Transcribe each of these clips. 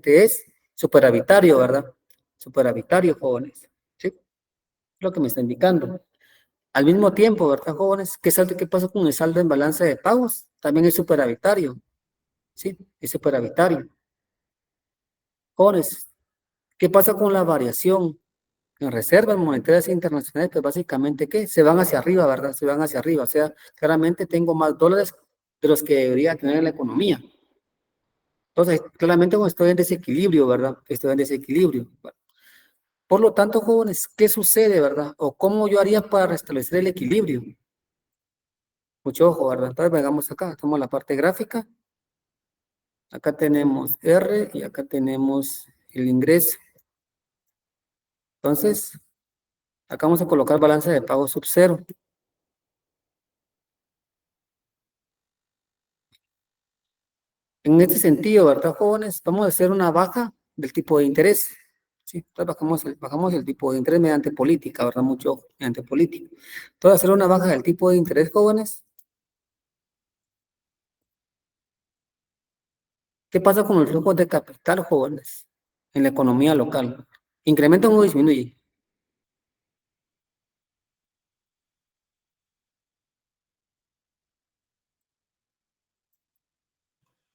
es superavitario, ¿verdad? Superavitario, jóvenes. ¿Sí? Es lo que me está indicando. Al mismo tiempo, ¿verdad, jóvenes? ¿Qué pasa con el saldo en balance de pagos? También es superavitario. ¿Sí? Es superavitario. Jóvenes, ¿qué pasa con la variación en reservas monetarias internacionales? Pues básicamente, ¿qué? Se van hacia arriba, ¿verdad? Se van hacia arriba. O sea, claramente tengo más dólares de los que debería tener en la economía. Entonces, claramente estoy en desequilibrio, ¿verdad? Estoy en desequilibrio. Por lo tanto, jóvenes, ¿qué sucede, verdad? ¿O cómo yo haría para restablecer el equilibrio? Mucho ojo, ¿verdad? Entonces, vengamos acá, tomamos la parte gráfica. Acá tenemos R y acá tenemos el ingreso. Entonces, acá vamos a colocar balance de pago sub cero. En este sentido, ¿verdad, jóvenes? Vamos a hacer una baja del tipo de interés. ¿Sí? Entonces, bajamos el tipo de interés mediante política, ¿verdad? Mucho ojo, mediante política. Entonces, hacer una baja del tipo de interés, jóvenes. ¿Qué pasa con los flujos de capital, jóvenes, en la economía local? ¿Incrementan o disminuyen?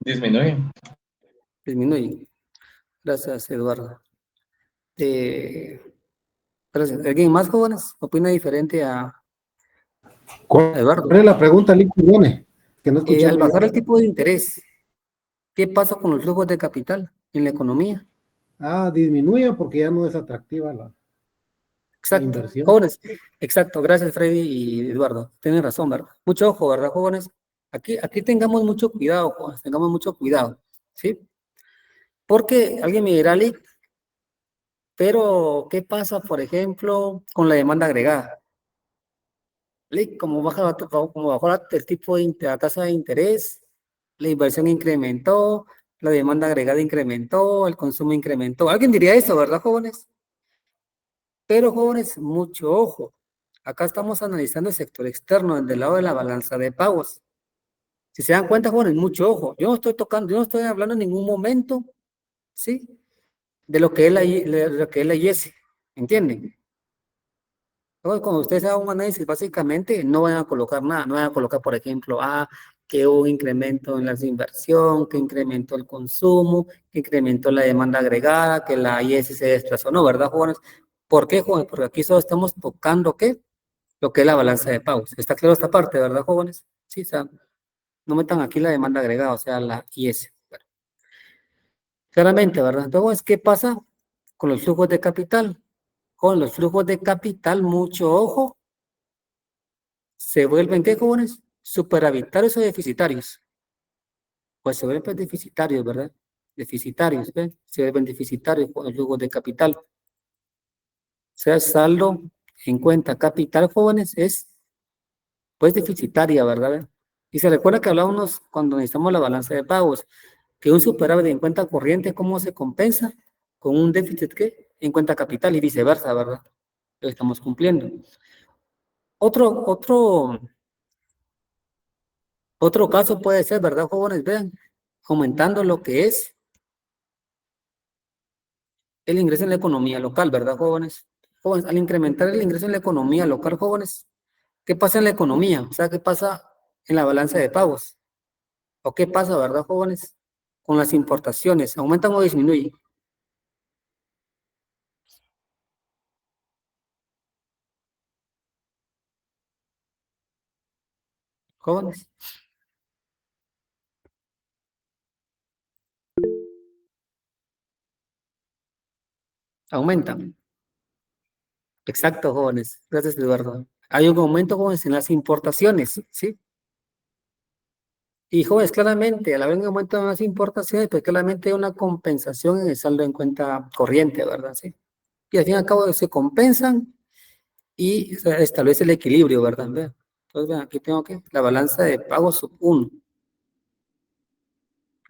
Disminuye. Disminuyen. Gracias, Eduardo. Gracias. ¿Alguien más, jóvenes? ¿Opina diferente a ¿Cuál Eduardo? es la pregunta, Lick? Que no escuché Al muy bajar el bien. tipo de interés, ¿qué pasa con los flujos de capital en la economía? Disminuye porque ya no es atractiva la Exacto, inversión. jóvenes. Exacto, gracias, Freddy y Eduardo. Tienen razón, ¿verdad? Mucho ojo, ¿verdad, jóvenes? Aquí tengamos mucho cuidado, jóvenes, tengamos mucho cuidado, ¿sí? Porque alguien me dirá, Lick, pero, ¿qué pasa, por ejemplo, con la demanda agregada? Lick, como bajó el tipo de la tasa de interés, la inversión incrementó, la demanda agregada incrementó, el consumo incrementó. Alguien diría eso, ¿verdad, jóvenes? Pero, jóvenes, mucho ojo. Acá estamos analizando el sector externo, del lado de la balanza de pagos. Si se dan cuenta, jóvenes, mucho ojo. Yo no estoy hablando en ningún momento, ¿sí? De lo que es lo que es la IS, ¿entienden? Entonces, cuando ustedes hagan un análisis, básicamente no van a colocar nada, no van a colocar, por ejemplo, que hubo un incremento en la inversión, que incrementó el consumo, que incrementó la demanda agregada, que la IS se desplazó, no, ¿verdad, jóvenes? ¿Por qué, jóvenes? Porque aquí solo estamos tocando, ¿qué? Lo que es la balanza de pagos. ¿Está claro esta parte, verdad, jóvenes? Sí, o sea, no metan aquí la demanda agregada, o sea, la IS. Bueno, claramente, ¿verdad? Entonces, ¿qué pasa con los flujos de capital? Con los flujos de capital, mucho ojo, se vuelven, ¿qué, jóvenes? Superavitarios o deficitarios. Pues se vuelven pues, deficitarios, ¿verdad? Deficitarios, ¿ven? Se vuelven deficitarios con los flujos de capital. O sea, saldo en cuenta capital, jóvenes, es pues deficitaria, ¿verdad? Y se recuerda que hablábamos cuando necesitamos la balanza de pagos, que un superávit en cuenta corriente, ¿cómo se compensa? Con un déficit, ¿qué? En cuenta capital y viceversa, ¿verdad? Lo estamos cumpliendo. Otro caso puede ser, ¿verdad, jóvenes? Vean, aumentando lo que es el ingreso en la economía local, ¿verdad, jóvenes? Jóvenes, al incrementar el ingreso en la economía local, jóvenes, ¿qué pasa en la economía? O sea, ¿qué pasa en la balanza de pagos? ¿O qué pasa, verdad, jóvenes? Con las importaciones, ¿aumentan o disminuyen? Jóvenes, aumentan. Exacto, jóvenes. Gracias, Eduardo. Hay un aumento, jóvenes, en las importaciones, ¿sí? Y jóvenes, claramente, al haber un aumento en las importaciones, pues claramente hay una compensación en el saldo en cuenta corriente, ¿verdad? Sí. Y al fin y al cabo se compensan y se establece el equilibrio, ¿verdad? Vean. Entonces, vean, aquí tengo que la balanza de pagos sub 1.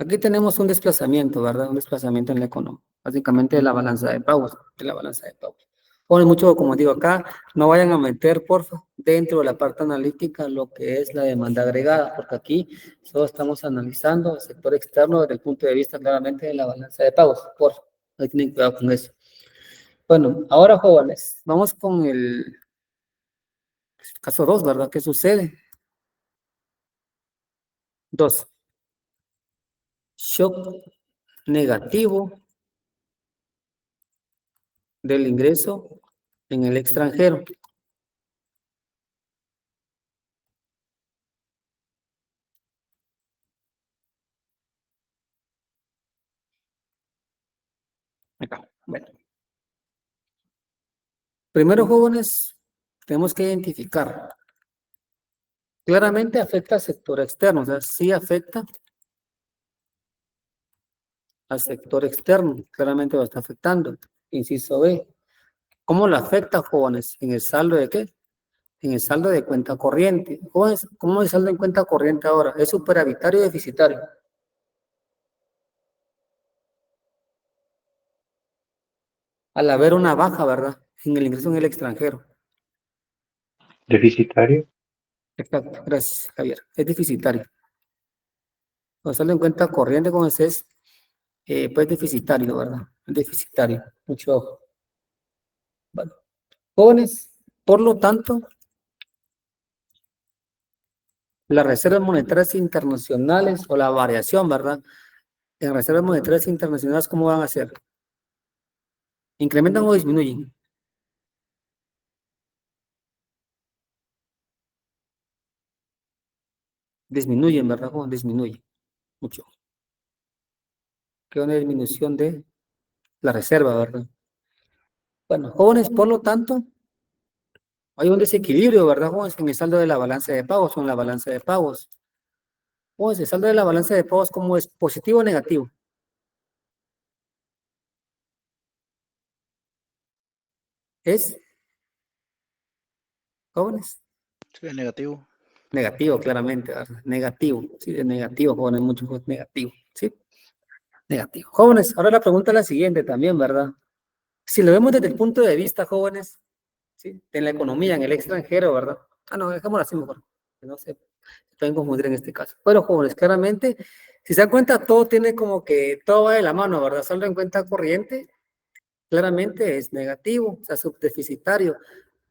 Aquí tenemos un desplazamiento, ¿verdad? Un desplazamiento en la economía. Básicamente de la balanza de pagos, de la balanza de pagos. Pone mucho, como digo acá, no vayan a meter, porfa, dentro de la parte analítica lo que es la demanda agregada, porque aquí solo estamos analizando el sector externo desde el punto de vista claramente de la balanza de pagos, porfa, ahí tienen cuidado con eso. Bueno, ahora jóvenes, vamos con el caso 2, ¿verdad? ¿Qué sucede? 2. Shock negativo del ingreso en el extranjero. Acá. Bueno, primero, jóvenes, tenemos que identificar. Claramente afecta al sector externo, o sea, sí afecta al sector externo, claramente lo está afectando. Inciso B. ¿Cómo lo afecta, jóvenes? ¿En el saldo de qué? En el saldo de cuenta corriente. ¿Cómo es el saldo en cuenta corriente ahora? ¿Es superavitario o deficitario? Al haber una baja, ¿verdad? En el ingreso en el extranjero. Deficitario. Exacto, gracias, Javier. Es deficitario. El saldo en cuenta corriente, como es pues deficitario, ¿verdad? Es deficitario. Mucho ojo. Bueno, jóvenes, por lo tanto, las reservas monetarias internacionales o la variación, ¿verdad? En reservas monetarias internacionales, ¿cómo van a ser? ¿Incrementan o disminuyen? Disminuyen, ¿verdad? ¿Cómo disminuyen? Mucho. Queda una disminución de la reserva, ¿verdad? Bueno, jóvenes, por lo tanto, hay un desequilibrio, ¿verdad, jóvenes? En el saldo de la balanza de pagos o en la balanza de pagos. Jóvenes, el saldo de la balanza de pagos, ¿cómo es? ¿Positivo o negativo? ¿Es, jóvenes? Sí, negativo. Negativo, claramente, ¿verdad? Negativo, sí, es negativo, jóvenes, mucho es negativo, ¿sí? Negativo. Jóvenes, ahora la pregunta es la siguiente también, ¿verdad? Si lo vemos desde el punto de vista, jóvenes, ¿sí? En la economía, en el extranjero, ¿verdad? Ah, no, dejémoslo así mejor, que no se pueden confundir en este caso. Pero, jóvenes, claramente, si se dan cuenta, todo tiene como que, todo va de la mano, ¿verdad? Saldo en cuenta corriente, claramente es negativo, o sea, subdeficitario.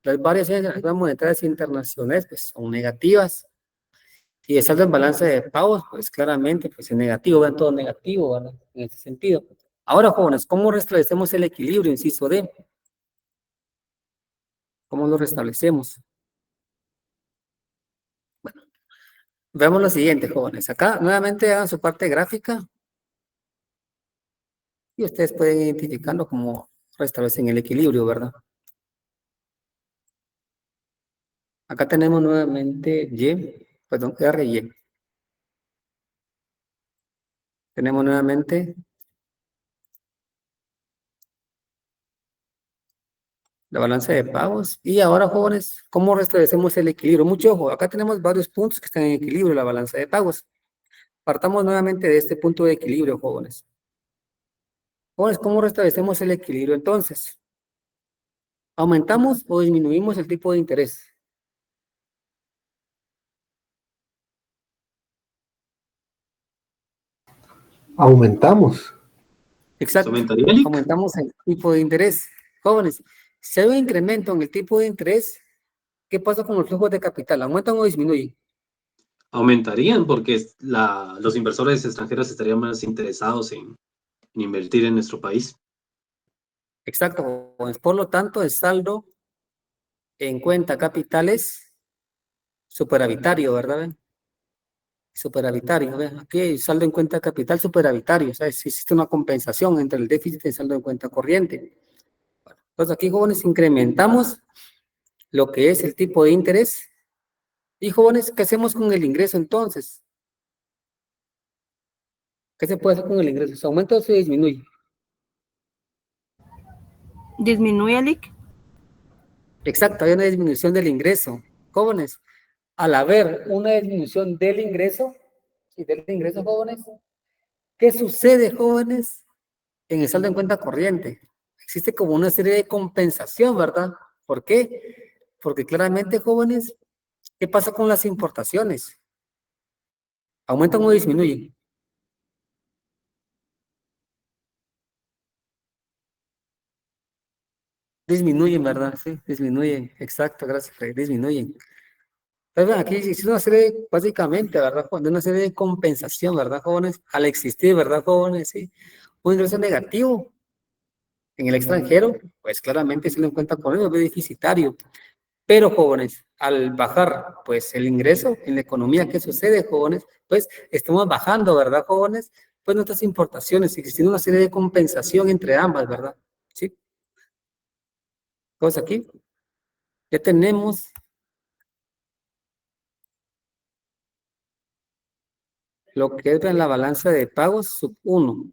Las variaciones de las monetarias internacionales, pues, son negativas. Y el saldo en balance de pagos, pues claramente, pues es negativo, vean todo negativo, ¿verdad? En ese sentido. Ahora, jóvenes, ¿cómo restablecemos el equilibrio, inciso D? ¿Cómo lo restablecemos? Bueno, veamos lo siguiente, jóvenes. Acá, nuevamente, hagan su parte gráfica y ustedes pueden identificarlo como restablecen el equilibrio, ¿verdad? Acá tenemos nuevamente Y, perdón, R y Y. Tenemos nuevamente la balanza de pagos. Y ahora, jóvenes, ¿cómo restablecemos el equilibrio? Mucho ojo, acá tenemos varios puntos que están en equilibrio, la balanza de pagos. Partamos nuevamente de este punto de equilibrio, jóvenes. Jóvenes, ¿cómo restablecemos el equilibrio entonces? ¿Aumentamos o disminuimos el tipo de interés? Aumentamos. Exacto. ¿Aumentaría el IC? Aumentamos el tipo de interés. Jóvenes, si hay un incremento en el tipo de interés, ¿qué pasa con los flujos de capital? ¿Aumentan o disminuyen? Aumentarían porque los inversores extranjeros estarían más interesados en invertir en nuestro país. Exacto, jóvenes. Por lo tanto, el saldo en cuenta capital es superavitario, ¿verdad? Superavitario, ¿ven? Aquí hay saldo en cuenta capital superavitario, o sea, si existe una compensación entre el déficit y el saldo en cuenta corriente. Bueno, entonces aquí, jóvenes, incrementamos lo que es el tipo de interés. Y, jóvenes, ¿qué hacemos con el ingreso entonces? ¿Qué se puede hacer con el ingreso? ¿Se aumenta o se disminuye? ¿Disminuye el IC? Exacto, hay una disminución del ingreso. Jóvenes, al haber una disminución del ingreso, y del ingreso, jóvenes, ¿qué sucede, jóvenes, en el saldo en cuenta corriente? existe como una serie de compensación, ¿verdad? ¿Por qué? Porque claramente, jóvenes, ¿qué pasa con las importaciones? ¿Aumentan o disminuyen? Disminuyen, ¿verdad? Sí, disminuyen. Exacto, gracias, Fred, disminuyen. Entonces, bueno, aquí existe una serie, básicamente, ¿verdad? De una serie de compensación, ¿verdad, jóvenes? Al existir, ¿verdad, jóvenes? Sí. Un ingreso negativo en el extranjero, pues claramente se lo encuentra con ello, es deficitario. Pero, jóvenes, al bajar, pues, el ingreso en la economía, ¿qué sucede, jóvenes? Pues, estamos bajando, ¿verdad, jóvenes? Pues nuestras importaciones, existiendo una serie de compensación entre ambas, ¿verdad? Sí. Entonces, aquí ya tenemos lo que es en la balanza de pagos sub 1.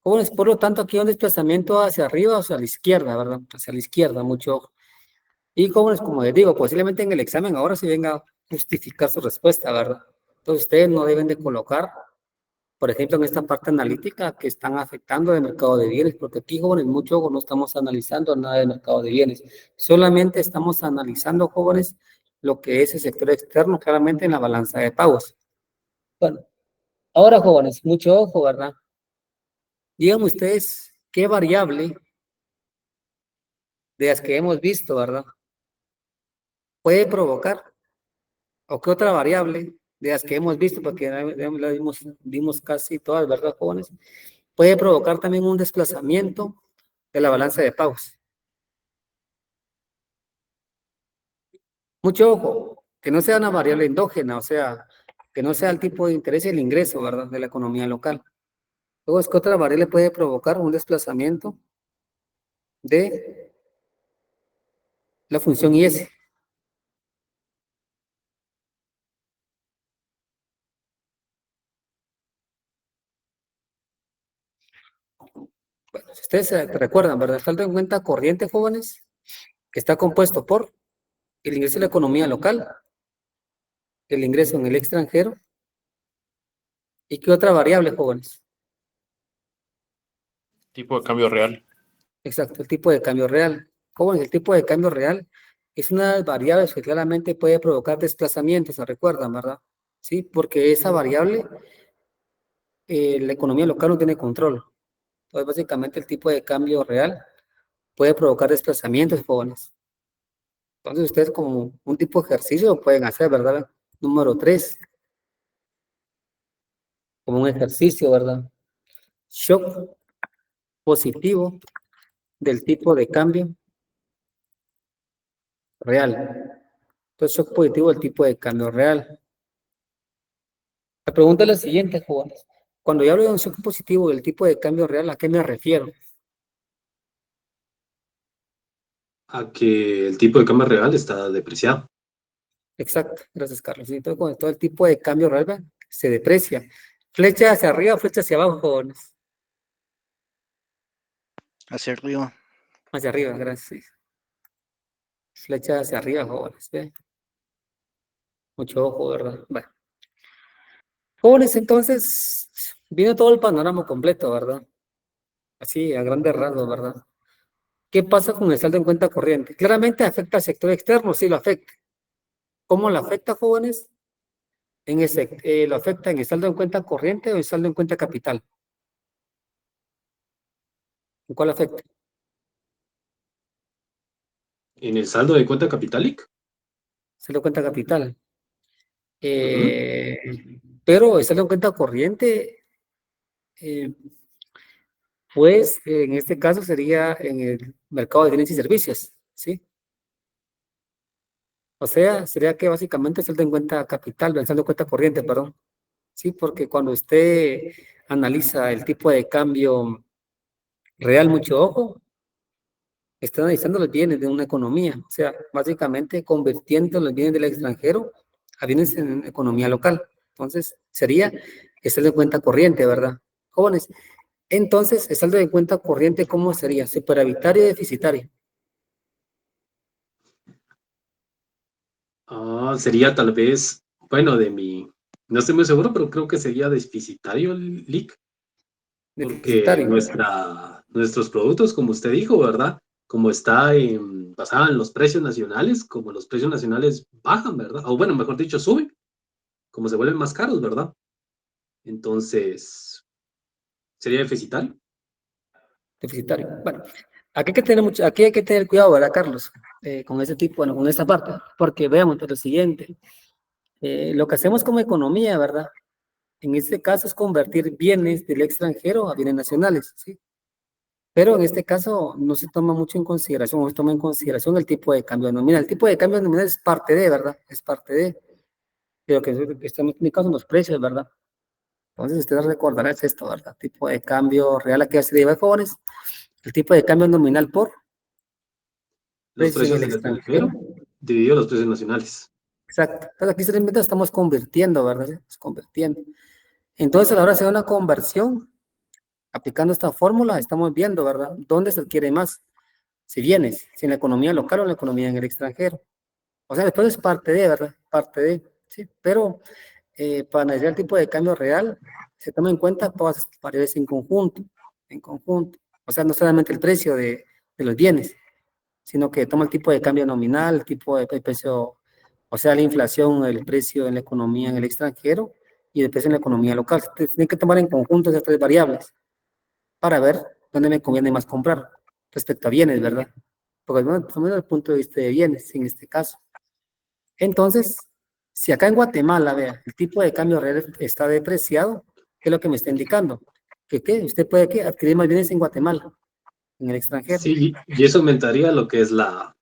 Jóvenes, por lo tanto, aquí hay un desplazamiento hacia arriba o hacia la izquierda, ¿verdad? Hacia la izquierda, mucho ojo. Y jóvenes, como les digo, posiblemente en el examen ahora se venga a justificar su respuesta, ¿verdad? Entonces, ustedes no deben de colocar, por ejemplo, en esta parte analítica que están afectando el mercado de bienes, porque aquí, jóvenes, mucho ojo, no estamos analizando nada del mercado de bienes. Solamente estamos analizando, jóvenes, lo que es el sector externo, claramente en la balanza de pagos. Bueno, ahora, jóvenes, mucho ojo, ¿verdad? Díganme ustedes qué variable de las que hemos visto, ¿verdad? Puede provocar, o qué otra variable de las que hemos visto, porque ya la vimos casi todas, ¿verdad, jóvenes? Puede provocar también un desplazamiento de la balanza de pagos. Mucho ojo, que no sea una variable endógena, o sea, que no sea el tipo de interés y el ingreso, ¿verdad? De la economía local. Luego es que otra variable puede provocar un desplazamiento de la función IS. Bueno, si ustedes se recuerdan, ¿verdad? Saldo en cuenta corriente, jóvenes, que está compuesto por el ingreso de la economía local, el ingreso en el extranjero, ¿y qué otra variable, jóvenes? Tipo de cambio real. Exacto, el tipo de cambio real. Jóvenes, el tipo de cambio real es una de las variables que claramente puede provocar desplazamientos, ¿se recuerdan, verdad? Sí, porque esa variable, la economía local no tiene control. Entonces, básicamente, el tipo de cambio real puede provocar desplazamientos, jóvenes. Entonces, ustedes como un tipo de ejercicio lo pueden hacer, ¿verdad? Número 3, como un ejercicio, ¿verdad? Shock positivo del tipo de cambio real. Entonces, shock positivo del tipo de cambio real. La pregunta es la siguiente, jóvenes. Cuando yo hablo de un shock positivo del tipo de cambio real, ¿a qué me refiero? A que el tipo de cambio real está depreciado. Exacto, gracias, Carlos. Sí, entonces, cuando todo el tipo de cambio real se deprecia. Flecha hacia arriba, flecha hacia abajo, jóvenes. Hacia arriba. Hacia arriba, gracias. Flecha hacia arriba, jóvenes. ¿Ve? Mucho ojo, ¿verdad? Bueno. Jóvenes, entonces, viene todo el panorama completo, ¿verdad? Así, a grandes rasgos, ¿verdad? ¿Qué pasa con el saldo en cuenta corriente? Claramente afecta al sector externo, sí lo afecta. ¿Cómo lo afecta, jóvenes? Lo afecta en el saldo en cuenta corriente o el saldo en cuenta capital. ¿En cuál afecta? En el saldo de cuenta capitalic. Saldo en cuenta capital. Pero el saldo en cuenta corriente, pues en este caso sería en el mercado de bienes y servicios, ¿sí? O sea, sería que básicamente el saldo en cuenta capital, el saldo en cuenta corriente, perdón. Sí, porque cuando usted analiza el tipo de cambio real, mucho ojo, está analizando los bienes de una economía, o sea, básicamente convirtiendo los bienes del extranjero a bienes en economía local. Entonces, sería el saldo de cuenta corriente, ¿verdad? Jóvenes, entonces, el saldo de cuenta corriente, ¿cómo sería? ¿Superavitario o deficitario? Sería tal vez, bueno, no estoy muy seguro, pero creo que sería deficitario el LIC. Porque nuestros productos, como usted dijo, ¿verdad? Como está basada en los precios nacionales, como los precios nacionales bajan, ¿verdad? O bueno, mejor dicho, suben, como se vuelven más caros, ¿verdad? Entonces, sería deficitario. Deficitario. Bueno, aquí hay que tener cuidado, ¿verdad, Carlos? Con ese tipo, bueno, con esta parte, porque veamos lo siguiente. Lo que hacemos como economía, ¿verdad? En este caso es convertir bienes del extranjero a bienes nacionales, ¿sí? Pero en este caso no se toma mucho en consideración, no se toma en consideración el tipo de cambio nominal. El tipo de cambio nominal es parte de, ¿verdad? Es parte de, pero que está en mi caso son los precios, ¿verdad? Entonces ustedes recordarán es esto, ¿verdad? Tipo de cambio real a que se deriva de jóvenes, el tipo de cambio nominal por Los precio en precios el del extranjero. extranjero dividido los precios nacionales. Exacto. Entonces aquí simplemente estamos convirtiendo, ¿verdad? Estamos convirtiendo. Entonces a la hora de hacer una conversión, aplicando esta fórmula, estamos viendo, ¿verdad? ¿Dónde se adquiere más? Si vienes, si en la economía local o en la economía en el extranjero. O sea, después es parte de, ¿verdad? Parte de, sí. Pero para analizar el tipo de cambio real, se toma en cuenta todas estas variables en conjunto, en conjunto. O sea, no solamente el precio de los bienes, sino que toma el tipo de cambio nominal, el tipo de precio, o sea, la inflación, el precio en la economía en el extranjero y el precio en la economía local. Se tiene que tomar en conjunto esas tres variables para ver dónde me conviene más comprar respecto a bienes, ¿verdad? Porque bueno, estamos desde el punto de vista de bienes en este caso. Entonces, si acá en Guatemala, vea, el tipo de cambio real está depreciado, ¿qué es lo que me está indicando? Que ¿qué? Usted puede ¿qué? Adquirir más bienes en Guatemala, en el extranjero. Sí, y eso aumentaría lo que es las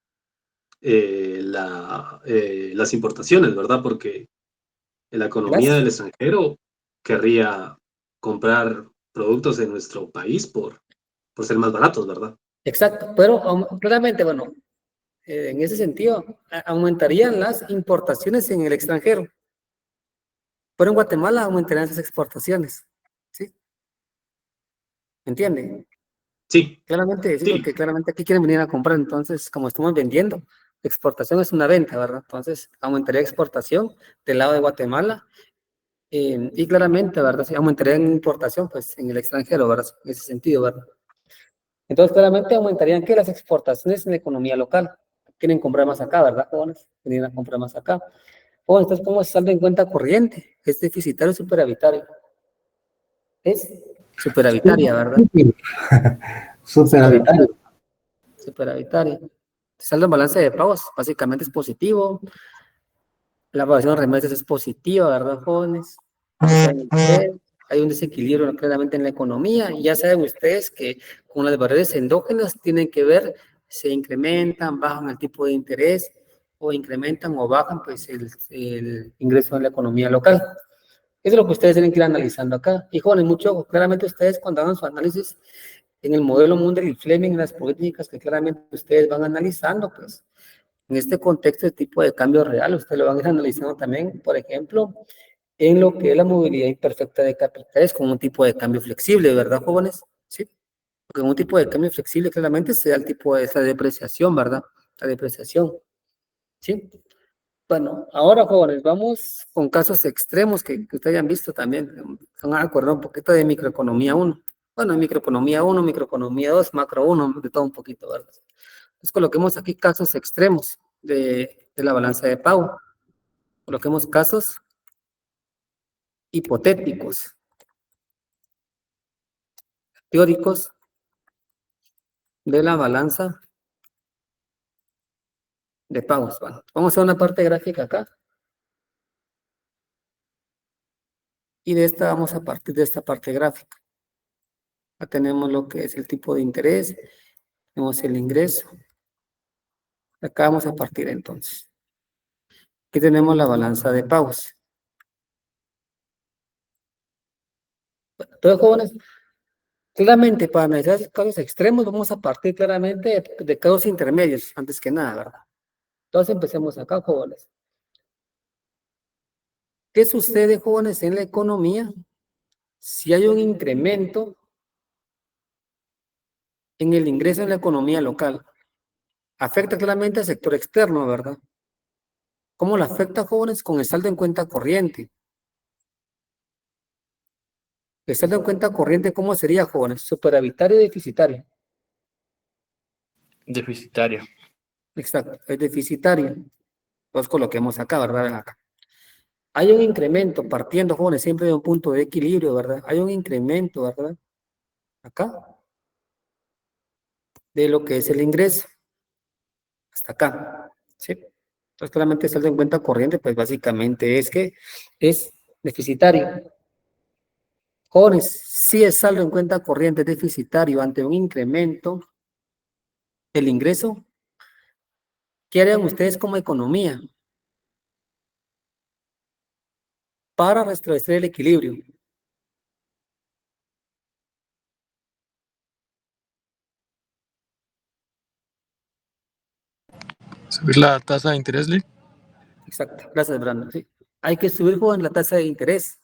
importaciones, ¿verdad? Porque la economía del Gracias. extranjero querría comprar productos en nuestro país por ser más baratos, ¿verdad? Exacto, pero claramente, bueno, en ese sentido, aumentarían las importaciones en el extranjero, pero en Guatemala aumentarían esas exportaciones, ¿sí? ¿Me entiende? Sí, Claramente, sí, sí, porque claramente aquí quieren venir a comprar, entonces, como estamos vendiendo, exportación es una venta, ¿verdad? Entonces, aumentaría exportación del lado de Guatemala y claramente, ¿verdad? Sí, aumentaría en importación, pues, en el extranjero, ¿verdad? En ese sentido, ¿verdad? Entonces, claramente aumentarían que las exportaciones en la economía local. Quieren comprar más acá, ¿verdad, jóvenes? Vienen a comprar más acá. Bueno, entonces, ¿cómo se saldo en cuenta corriente? ¿Es deficitario o superavitario? Es superavitaria, ¿verdad? Superavitario. Superavitaria. Superavitaria. Saldo en balance de pagos básicamente es positivo. La evaluación de remesas es positiva, ¿verdad, jóvenes? Saben ustedes, hay un desequilibrio claramente en la economía y ya saben ustedes que con las variables endógenas tienen que ver, se incrementan, bajan el tipo de interés o incrementan o bajan pues el ingreso en la economía local. Eso es lo que ustedes tienen que ir analizando acá. Y jóvenes, mucho ojo, claramente ustedes cuando hagan su análisis en el modelo Mundell y Fleming, en las políticas que claramente ustedes van analizando, pues en este contexto de tipo de cambio real, ustedes lo van a ir analizando también, por ejemplo, en lo que es la movilidad imperfecta de capitales con un tipo de cambio flexible, ¿verdad, jóvenes? Sí, porque en un tipo de cambio flexible claramente se da el tipo de esa depreciación, ¿verdad? La depreciación, ¿sí? Bueno, ahora, jóvenes, vamos con casos extremos que ustedes hayan visto también. Se van a acordar un poquito de microeconomía uno. Bueno, microeconomía uno, microeconomía 2, macro uno, de todo un poquito, ¿verdad? Entonces coloquemos aquí casos extremos de la balanza de pago. Coloquemos casos hipotéticos, teóricos de la balanza de pagos. Bueno, vamos a hacer una parte gráfica acá. Y de esta vamos a partir de esta parte gráfica. Acá tenemos lo que es el tipo de interés, tenemos el ingreso. Acá vamos a partir entonces. Aquí tenemos la balanza de pagos. Entonces, jóvenes, claramente para analizar casos extremos vamos a partir claramente de casos intermedios, antes que nada, ¿verdad? Entonces empecemos acá, jóvenes. ¿Qué sucede, jóvenes, en la economía si hay un incremento en el ingreso en la economía local? Afecta claramente al sector externo, ¿verdad? ¿Cómo le afecta, jóvenes, con el saldo en cuenta corriente? El saldo en cuenta corriente, ¿cómo sería, jóvenes? Superavitario o deficitario. Deficitario. Exacto, es deficitario. Entonces coloquemos acá, ¿verdad? Acá. Hay un incremento, partiendo, jóvenes, siempre de un punto de equilibrio, ¿verdad? Hay un incremento, ¿verdad? Acá, de lo que es el ingreso, hasta acá, ¿sí? Entonces, claramente el saldo en cuenta corriente, pues básicamente es que es deficitario. Jóvenes, si el saldo en cuenta corriente es deficitario ante un incremento del ingreso, ¿qué harían ustedes como economía para restablecer el equilibrio? Subir la tasa de interés, Lee. Exacto, gracias, Brandon. Sí. Hay que subir, jóvenes, la tasa de interés.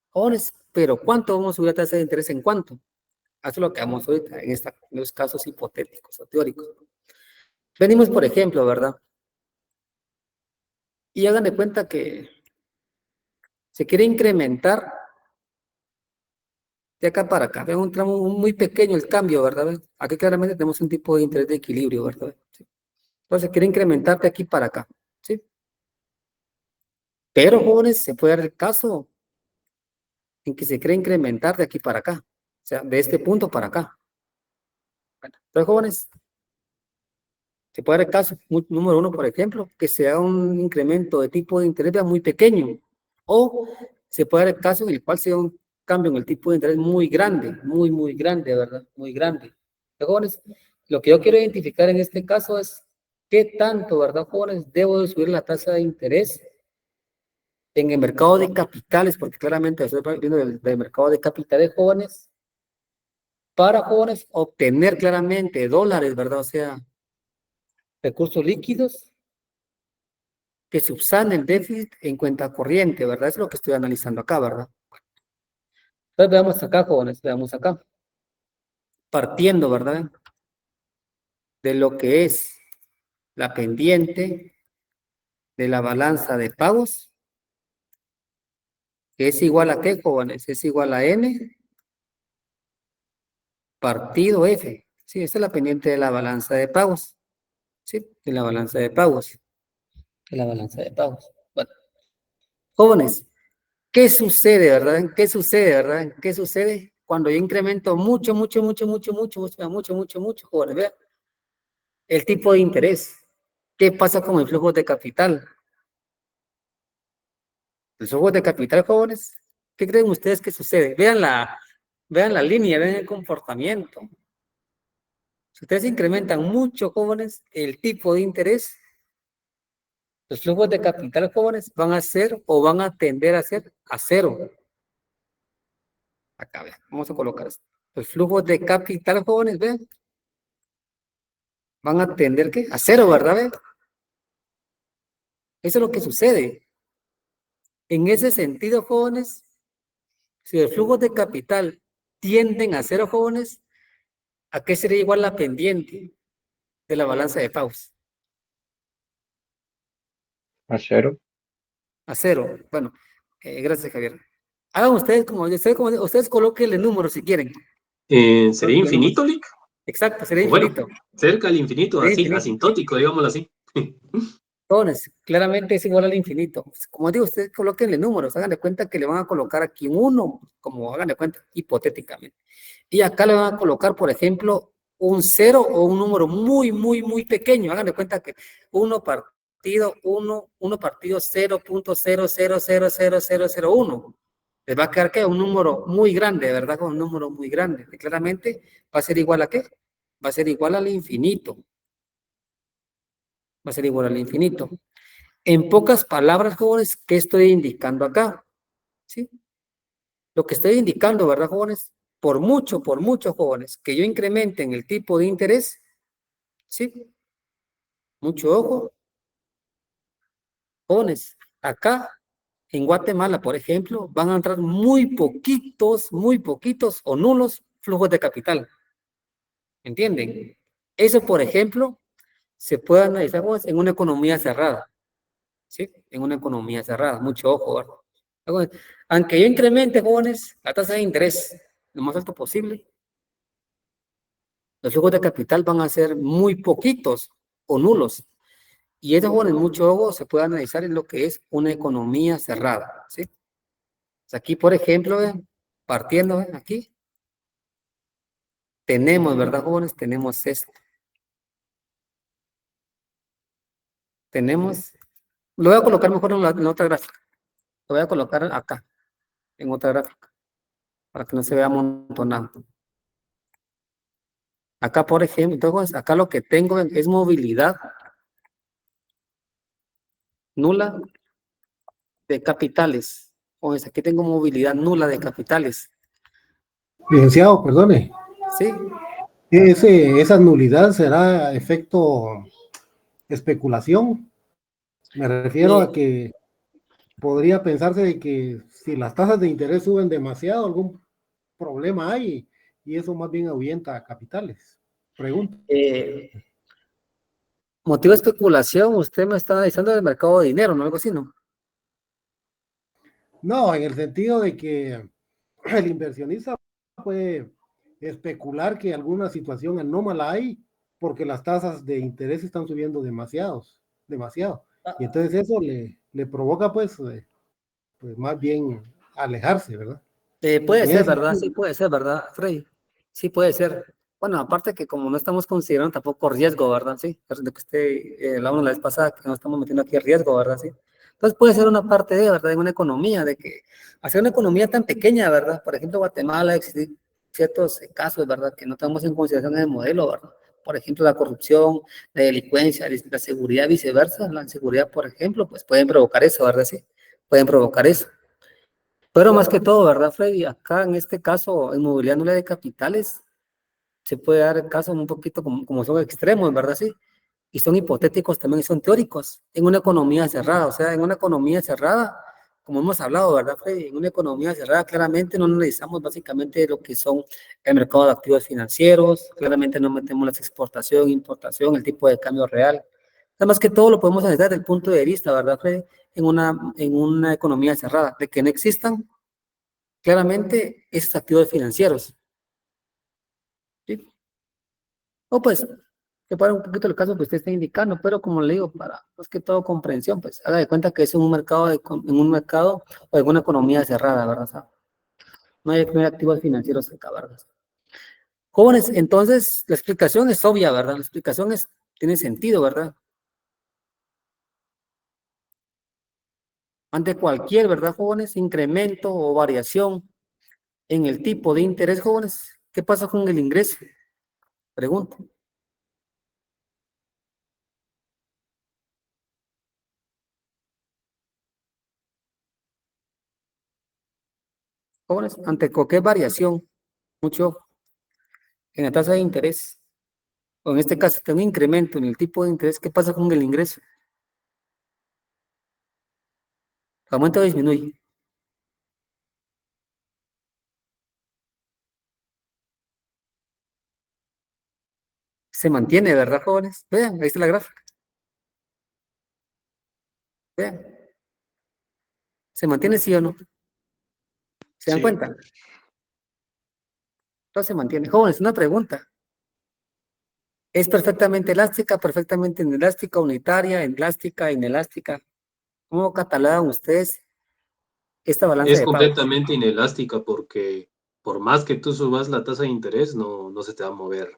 Jóvenes, pero ¿cuánto vamos a subir la tasa de interés? ¿En cuánto? Eso es lo que vamos ahorita en los casos hipotéticos o teóricos. Venimos, por ejemplo, ¿verdad? Y hagan de cuenta que se quiere incrementar de acá para acá. Vean un tramo muy pequeño el cambio, ¿verdad? Aquí claramente tenemos un tipo de interés de equilibrio, ¿verdad? Sí. Entonces quiere incrementar de aquí para acá, ¿sí? Pero, jóvenes, se puede dar el caso en que se quiere incrementar de aquí para acá. O sea, de este punto para acá. Bueno, entonces, jóvenes, se puede dar el caso, número uno, por ejemplo, que sea un incremento de tipo de interés muy pequeño. O se puede dar el caso en el cual sea un cambio en el tipo de interés muy grande, muy grande, ¿verdad? Muy grande. Entonces, jóvenes, lo que yo quiero identificar en este caso es qué tanto, ¿verdad, jóvenes? Debo de subir la tasa de interés en el mercado de capitales, porque claramente estoy viendo del mercado de capitales, jóvenes, para jóvenes obtener claramente dólares, ¿verdad? O sea, recursos líquidos que subsanen el déficit en cuenta corriente, ¿verdad? Es lo que estoy analizando acá, ¿verdad? Entonces veamos acá, jóvenes, veamos acá. Partiendo, ¿verdad? De lo que es la pendiente de la balanza de pagos, que es igual a ¿qué, jóvenes? Es igual a N partido F. Sí, esa es la pendiente de la balanza de pagos. Sí, de la balanza de pagos. De la balanza de pagos. Bueno, jóvenes, ¿qué sucede, verdad? ¿Qué sucede, verdad? ¿Qué sucede cuando yo incremento mucho, jóvenes? Vean, el tipo de interés. ¿Qué pasa con el flujo de capital? El flujo de capital, jóvenes, ¿qué creen ustedes que sucede? Vean la línea, vean el comportamiento. Si ustedes incrementan mucho, jóvenes, el tipo de interés, los flujos de capital, jóvenes, van a ser o van a tender a ser a cero. Acá, vean, vamos a colocar esto. Los flujos de capital, jóvenes, vean, van a tender ¿qué? A cero, ¿verdad? Vean. Eso es lo que sucede. En ese sentido, jóvenes, si los flujos de capital tienden a cero, jóvenes, ¿a qué sería igual la pendiente de la balanza de pagos? A cero. A cero. Bueno, gracias, Javier. Hagan ustedes colóquenle números si quieren. ¿Sería infinito, Lick? Exacto, sería O bueno, infinito. cerca al infinito, Sería así, infinito. asintótico, digámoslo así. Entonces, claramente es igual al infinito. Como digo, ustedes colóquenle números, hagan de cuenta que le van a colocar aquí un 1, como hagan de cuenta, hipotéticamente. Y acá le van a colocar, por ejemplo, un 0 o un número muy pequeño. Hagan de cuenta que 1 partido 1 partido 0.00000001. Les va a quedar que un número muy grande, ¿verdad? Con un número muy grande. Y claramente va a ser igual a ¿qué? Va a ser igual al infinito. Va a ser igual al infinito. En pocas palabras, jóvenes, ¿qué estoy indicando acá? ¿Sí? Lo que estoy indicando, ¿verdad, jóvenes? Por mucho, jóvenes, que yo incremente en el tipo de interés, ¿sí? Mucho ojo, jóvenes, acá en Guatemala, por ejemplo, van a entrar muy poquitos o nulos flujos de capital. ¿Entienden? Eso, por ejemplo, se puede analizar, jóvenes, en una economía cerrada. ¿Sí? En una economía cerrada, mucho ojo, ¿verdad? Aunque yo incremente, jóvenes, la tasa de interés lo más alto posible, los flujos de capital van a ser muy poquitos o nulos. Y eso, jóvenes, mucho ojo, se puede analizar en lo que es una economía cerrada, ¿sí? Aquí, por ejemplo, partiendo aquí, tenemos, ¿verdad, jóvenes? Tenemos esto. Tenemos, lo voy a colocar mejor en otra gráfica. Lo voy a colocar acá, en otra gráfica, para que no se vea amontonado. Acá, por ejemplo, entonces, acá lo que tengo es movilidad nula de capitales. Pues aquí tengo movilidad nula de capitales. Licenciado, perdone. ¿Sí? Esa nulidad será efecto especulación. Me refiero a que podría pensarse de que si las tasas de interés suben demasiado, algún problema hay y eso más bien ahuyenta a capitales. Pregunto. Motivo de especulación, usted me está analizando el mercado de dinero, ¿no? Algo así, ¿no? No, en el sentido de que el inversionista puede especular que alguna situación anómala hay porque las tasas de interés están subiendo demasiado. Y entonces eso le provoca pues más bien alejarse, ¿verdad? Puede En ser, ese ¿verdad? Sí, sentido. puede ser, ¿verdad, Freddy? Sí, puede ser. Bueno, aparte que como no estamos considerando tampoco riesgo, ¿verdad? Sí, de que usted hablamos la vez pasada, que no estamos metiendo aquí riesgo, ¿verdad? Sí. Entonces puede ser una parte de, ¿verdad? En una economía, de que hacer una economía tan pequeña, ¿verdad? Por ejemplo, Guatemala, existen ciertos casos, ¿verdad? Que no tenemos en consideración en el modelo, ¿verdad? Por ejemplo, la corrupción, la delincuencia, la seguridad, viceversa. La inseguridad, por ejemplo, pues pueden provocar eso, ¿verdad? Sí, pueden provocar eso. Pero más que todo, ¿verdad, Freddy? Acá en este caso, en movilidad nula de capitales, se puede dar casos un poquito como son extremos, ¿verdad? Sí. Y son hipotéticos también, y son teóricos, en una economía cerrada. O sea, en una economía cerrada, como hemos hablado, ¿verdad, Freddy? En una economía cerrada, claramente no analizamos básicamente lo que son el mercado de activos financieros, claramente no metemos las exportación, importación, el tipo de cambio real. Además que todo lo podemos analizar desde el punto de vista, ¿verdad, Freddy? En una economía cerrada, de que no existan claramente esos activos financieros. ¿Sí? O pues, separa un poquito el caso que usted está indicando, pero como le digo, para más que todo comprensión, pues haga de cuenta que es un mercado, en un mercado o en una economía cerrada, ¿verdad? O sea, no hay activos financieros acá, ¿verdad? Jóvenes, entonces la explicación es obvia, ¿verdad? La explicación tiene sentido, ¿verdad? Ante cualquier, ¿verdad, jóvenes? Incremento o variación en el tipo de interés, jóvenes, ¿qué pasa con el ingreso? Pregunto. Jóvenes, ante cualquier variación, mucho ojo, en la tasa de interés, o en este caso, un incremento en el tipo de interés, ¿qué pasa con el ingreso? ¿Aumenta o disminuye? Se mantiene, ¿verdad, jóvenes? Vean, ahí está la gráfica. Vean, ¿se mantiene sí o no? ¿Se dan Sí. cuenta? Todo se mantiene. Jóvenes, una pregunta. ¿Es perfectamente elástica, perfectamente inelástica, unitaria, elástica, inelástica? ¿Cómo catalogan ustedes esta balanza Es de pagos? completamente inelástica porque por más que tú subas la tasa de interés, no se te va a mover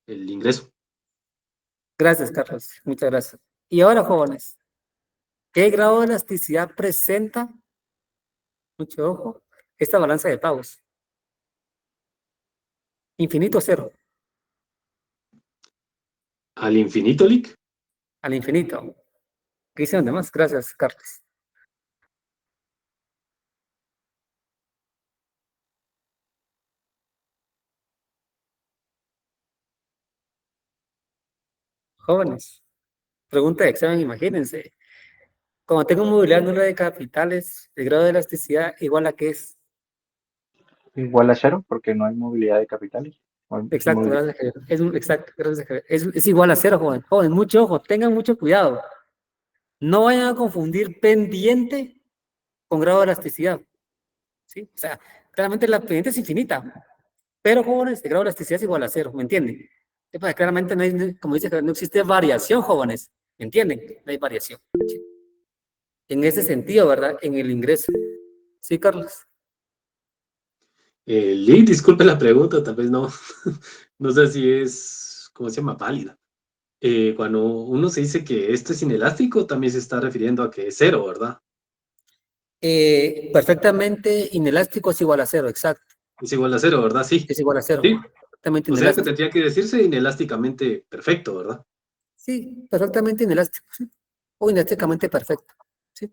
el ingreso. Gracias, Carlos. Muchas gracias. Y ahora, jóvenes, ¿qué grado de elasticidad presenta, mucho ojo, esta balanza de pagos? Infinito cero, Al infinito, Lick. al infinito. ¿Qué dicen los demás? Gracias, Carlos. Jóvenes, pregunta de examen, imagínense. Cuando tengo movilidad nula de capitales, el grado de elasticidad igual a qué es. Igual a cero porque no hay movilidad de capitales. Exacto, gracias, Javier. Exacto, gracias, Javier. Es igual a cero, joven. Joven, mucho ojo, tengan mucho cuidado. No vayan a confundir pendiente con grado de elasticidad, ¿sí? O sea, claramente la pendiente es infinita, pero jóvenes, el grado de elasticidad es igual a cero, ¿me entienden? Pues, claramente no hay, como dice, no existe variación, jóvenes, ¿me entienden? No hay variación. ¿Sí? En ese sentido, ¿verdad? En el ingreso. ¿Sí, Carlos? Lee, disculpe la pregunta, tal vez no, no sé si es, ¿cómo se llama? Válida. Cuando uno se dice que esto es inelástico, también se está refiriendo a que es cero, ¿verdad? Perfectamente inelástico es igual a cero, exacto. Es igual a cero, ¿verdad? Sí. Es igual a cero. Sí. Perfectamente O sea que inelástico. tendría que decirse inelásticamente perfecto, ¿verdad? Sí, perfectamente inelástico, sí. O inelásticamente perfecto, sí.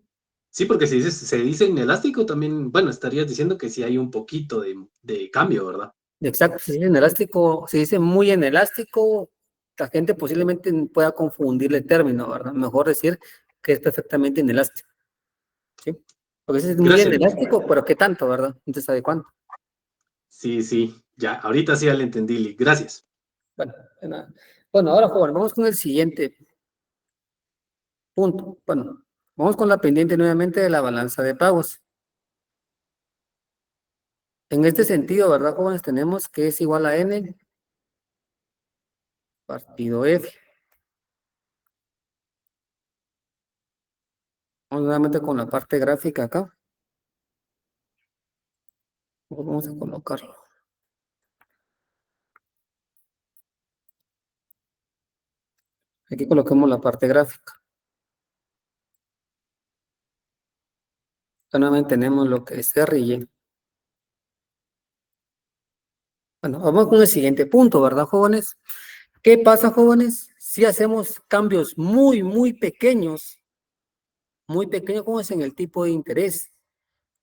Sí, porque si se dice inelástico, también, bueno, estarías diciendo que sí hay un poquito de cambio, ¿verdad? Exacto, si dice inelástico, si dice muy inelástico, la gente posiblemente pueda confundirle el término, ¿verdad? Mejor decir que es perfectamente inelástico, ¿sí? Porque si es muy Gracias. inelástico, pero ¿qué tanto, verdad? No se sabe cuánto. Sí, sí, ya, ahorita sí ya le entendí, Lee. Gracias. Bueno, de nada. Bueno, ahora, joven, vamos con el siguiente punto. Bueno, vamos con la pendiente nuevamente de la balanza de pagos. En este sentido, ¿verdad, jóvenes? Tenemos que es igual a N partido F. Vamos nuevamente con la parte gráfica acá. Vamos a colocarlo. Aquí coloquemos la parte gráfica. Acá nuevamente tenemos lo que es R y Y. Bueno, vamos con el siguiente punto, ¿verdad, jóvenes? ¿Qué pasa, jóvenes? Si hacemos cambios muy pequeños, como es en el tipo de interés.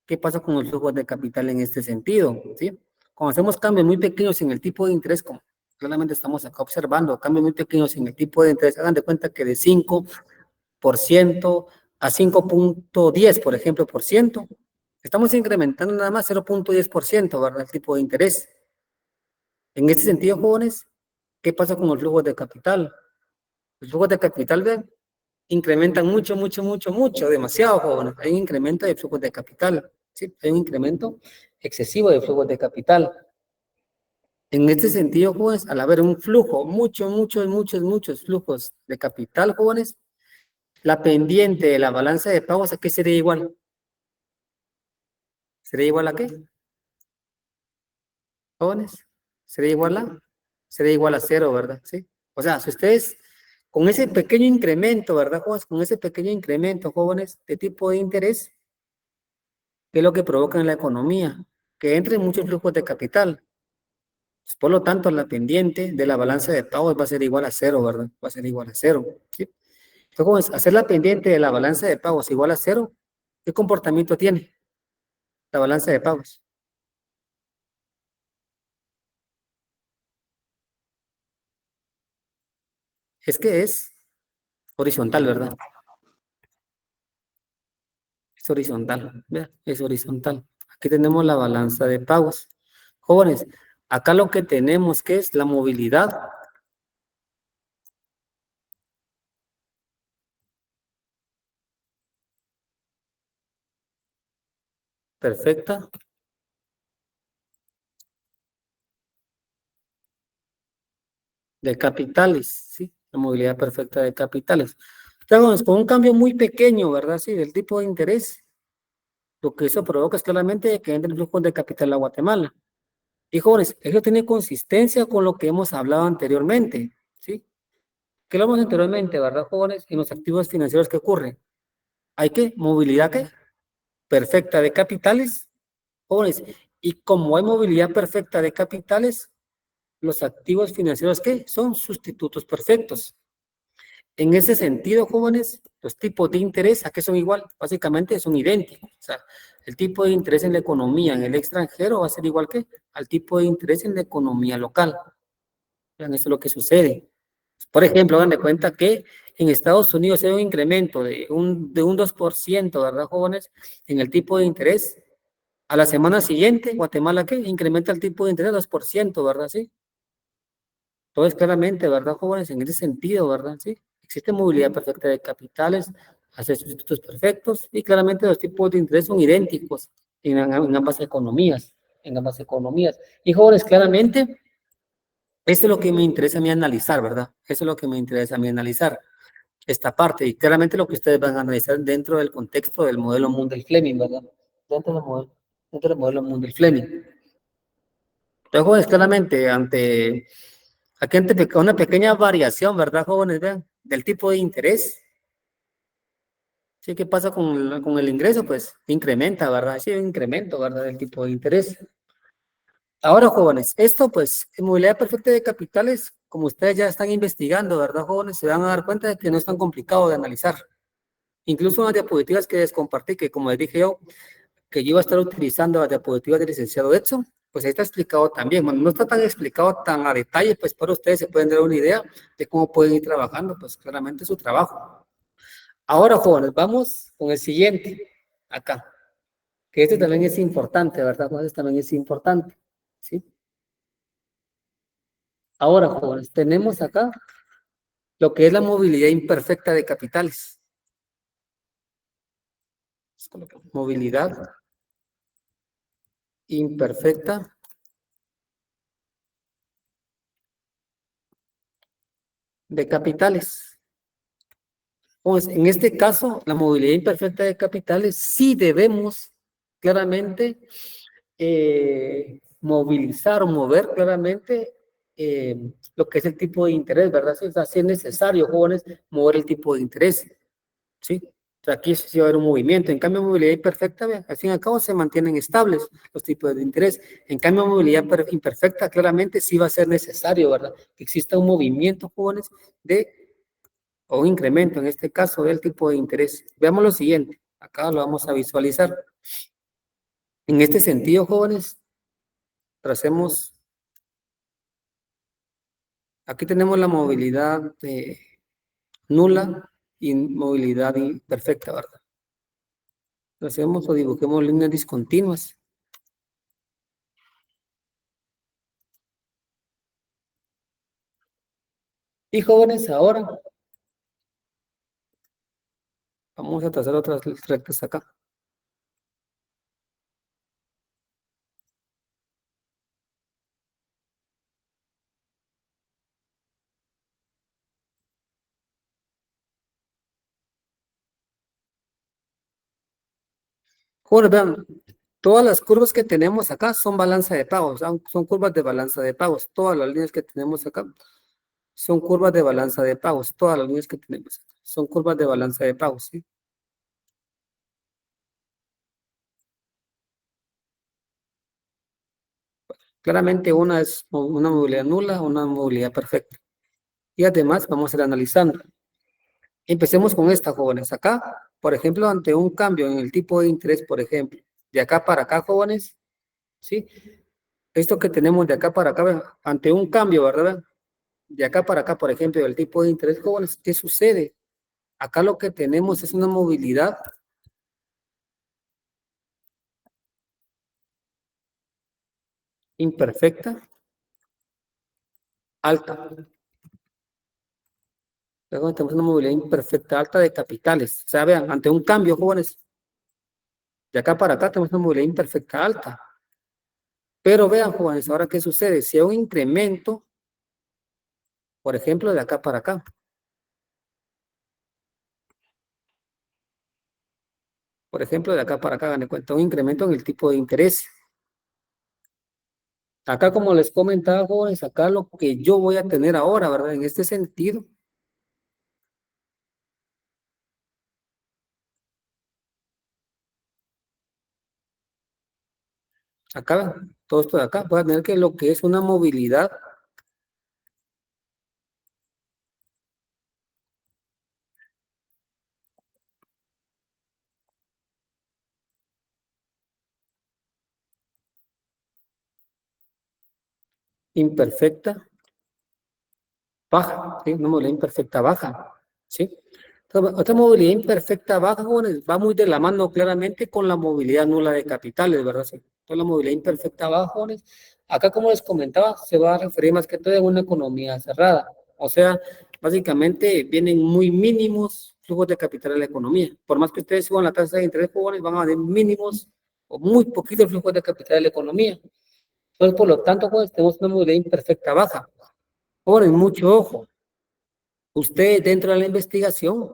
¿Qué pasa con los flujos de capital en este sentido? ¿Sí? Cuando hacemos cambios muy pequeños en el tipo de interés, como claramente estamos acá observando, cambios muy pequeños en el tipo de interés, hagan de cuenta que de 5% a 5.10, por ejemplo, por ciento, estamos incrementando nada más 0.10%, ¿verdad? El tipo de interés. En este sentido, jóvenes, ¿qué pasa con los flujos de capital? Los flujos de capital, vean, incrementan mucho, demasiado, jóvenes. Hay un incremento de flujos de capital, ¿sí? Hay un incremento excesivo de flujos de capital. En este sentido, jóvenes, al haber un flujo, muchos flujos de capital, jóvenes, la pendiente de la balanza de pagos, ¿a qué sería igual? ¿Sería igual a qué, jóvenes? Sería igual a cero, ¿verdad? ¿Sí? O sea, si ustedes, con ese pequeño incremento, ¿verdad, jóvenes? Con ese pequeño incremento, jóvenes, de tipo de interés, ¿qué es lo que provoca en la economía? Que entren muchos flujos de capital. Pues, por lo tanto, la pendiente de la balanza de pagos va a ser igual a cero, ¿verdad? Va a ser igual a cero, ¿sí? Entonces, jóvenes, hacer la pendiente de la balanza de pagos igual a cero, ¿qué comportamiento tiene la balanza de pagos? Es que es horizontal, ¿verdad? Es horizontal, ¿vea? Es horizontal. Aquí tenemos la balanza de pagos. Jóvenes, acá lo que tenemos que es la movilidad perfecta de capitales, ¿sí? La movilidad perfecta de capitales. Entonces, con un cambio muy pequeño, ¿verdad? Sí, del tipo de interés, lo que eso provoca es claramente que entren flujos de capital a Guatemala. Y jóvenes, eso tiene consistencia con lo que hemos hablado anteriormente, ¿sí? ¿Qué hablamos anteriormente, verdad, jóvenes? En los activos financieros, ¿qué ocurre? Hay que movilidad, ¿qué? Perfecta de capitales, jóvenes. Y como hay movilidad perfecta de capitales, los activos financieros, ¿qué? Son sustitutos perfectos. En ese sentido, jóvenes, los tipos de interés, ¿a qué son igual? Básicamente son idénticos. O sea, el tipo de interés en la economía en el extranjero va a ser igual que al tipo de interés en la economía local. Vean, eso es lo que sucede. Por ejemplo, hagan de cuenta que en Estados Unidos hay un incremento de un 2%, ¿verdad, jóvenes? En el tipo de interés. A la semana siguiente, Guatemala, ¿qué? Incrementa el tipo de interés 2%, ¿verdad? Sí. Entonces, claramente, ¿verdad, jóvenes? En ese sentido, ¿verdad? Sí. Existe movilidad perfecta de capitales, hacer sustitutos perfectos, y claramente los tipos de interés son idénticos en ambas economías, Y jóvenes, claramente, esto es lo que me interesa a mí analizar, ¿verdad? Eso es lo que me interesa a mí analizar, esta parte, y claramente lo que ustedes van a analizar dentro del contexto del modelo Mundell-Fleming, ¿verdad? Dentro del modelo Mundell-Fleming. Entonces, jóvenes, claramente, aquí ante una pequeña variación, ¿verdad, jóvenes? Vean, del tipo de interés. ¿Sí? ¿Qué pasa con el ingreso? Pues incrementa, ¿verdad? Sí, un incremento, ¿verdad? Del tipo de interés. Ahora, jóvenes, esto, pues, en movilidad perfecta de capitales, como ustedes ya están investigando, ¿verdad, jóvenes? Se van a dar cuenta de que no es tan complicado de analizar. Incluso unas diapositivas que les compartí, que como les dije yo, que yo iba a estar utilizando las diapositivas del licenciado Edson, pues ahí está explicado también. Bueno, no está tan explicado tan a detalle, pues para ustedes se pueden dar una idea de cómo pueden ir trabajando, pues claramente su trabajo. Ahora, jóvenes, vamos con el siguiente, acá, que este también es importante, ¿verdad? Este también es importante, ¿sí? Ahora, jóvenes, tenemos acá lo que es la movilidad imperfecta de capitales. Movilidad imperfecta de capitales. Pues en este caso, la movilidad imperfecta de capitales sí debemos claramente movilizar o mover claramente lo que es el tipo de interés, ¿verdad? O sea, si es necesario, jóvenes, mover el tipo de interés, ¿sí? O sea, aquí sí va a haber un movimiento. En cambio, movilidad imperfecta, vean, al fin y al cabo se mantienen estables los tipos de interés. En cambio, movilidad imperfecta, claramente sí va a ser necesario, ¿verdad? Que exista un movimiento, jóvenes, o un incremento, en este caso, del tipo de interés. Veamos lo siguiente. Acá lo vamos a visualizar. En este sentido, jóvenes, tracemos. Aquí tenemos la movilidad nula y movilidad imperfecta, ¿verdad? Tracemos o dibujemos líneas discontinuas. Y jóvenes, ahora vamos a trazar otras rectas acá. Jóvenes, vean, todas las curvas que tenemos acá son balanza de pagos, son curvas de balanza de pagos. Todas las líneas que tenemos acá son curvas de balanza de pagos. Todas las líneas que tenemos son curvas de balanza de pagos, ¿sí? Claramente una es una movilidad nula, una movilidad perfecta. Y además vamos a ir analizando. Empecemos con esta, jóvenes. Acá, por ejemplo, ante un cambio en el tipo de interés, por ejemplo, de acá para acá, jóvenes, ¿sí? Esto que tenemos de acá para acá, vean, ante un cambio, ¿verdad? De acá para acá, por ejemplo, del tipo de interés, jóvenes, ¿qué sucede? Acá lo que tenemos es una movilidad imperfecta alta. Luego tenemos una movilidad imperfecta alta de capitales. O sea, vean, ante un cambio, jóvenes, de acá para acá tenemos una movilidad imperfecta alta. Pero vean, jóvenes, ahora qué sucede. Si hay un incremento, por ejemplo, de acá para acá. Por ejemplo, de acá para acá, hagan de cuenta, un incremento en el tipo de interés. Acá, como les comentaba, jóvenes, acá lo que yo voy a tener ahora, ¿verdad? En este sentido. Acá, todo esto de acá, voy a tener que lo que es una movilidad imperfecta baja, ¿sí? Una movilidad imperfecta baja, ¿sí? Entonces, esta movilidad imperfecta baja, jóvenes, va muy de la mano claramente con la movilidad nula de capitales, ¿verdad? Sí. Entonces, la movilidad imperfecta baja, jóvenes, acá como les comentaba, se va a referir más que todo a una economía cerrada. O sea, básicamente vienen muy mínimos flujos de capital en la economía. Por más que ustedes suban la tasa de interés, jóvenes, van a haber mínimos o muy poquitos flujos de capital en la economía. Entonces, por lo tanto, jóvenes, tenemos una movilidad imperfecta baja. Jóvenes, mucho ojo. Ustedes dentro de la investigación,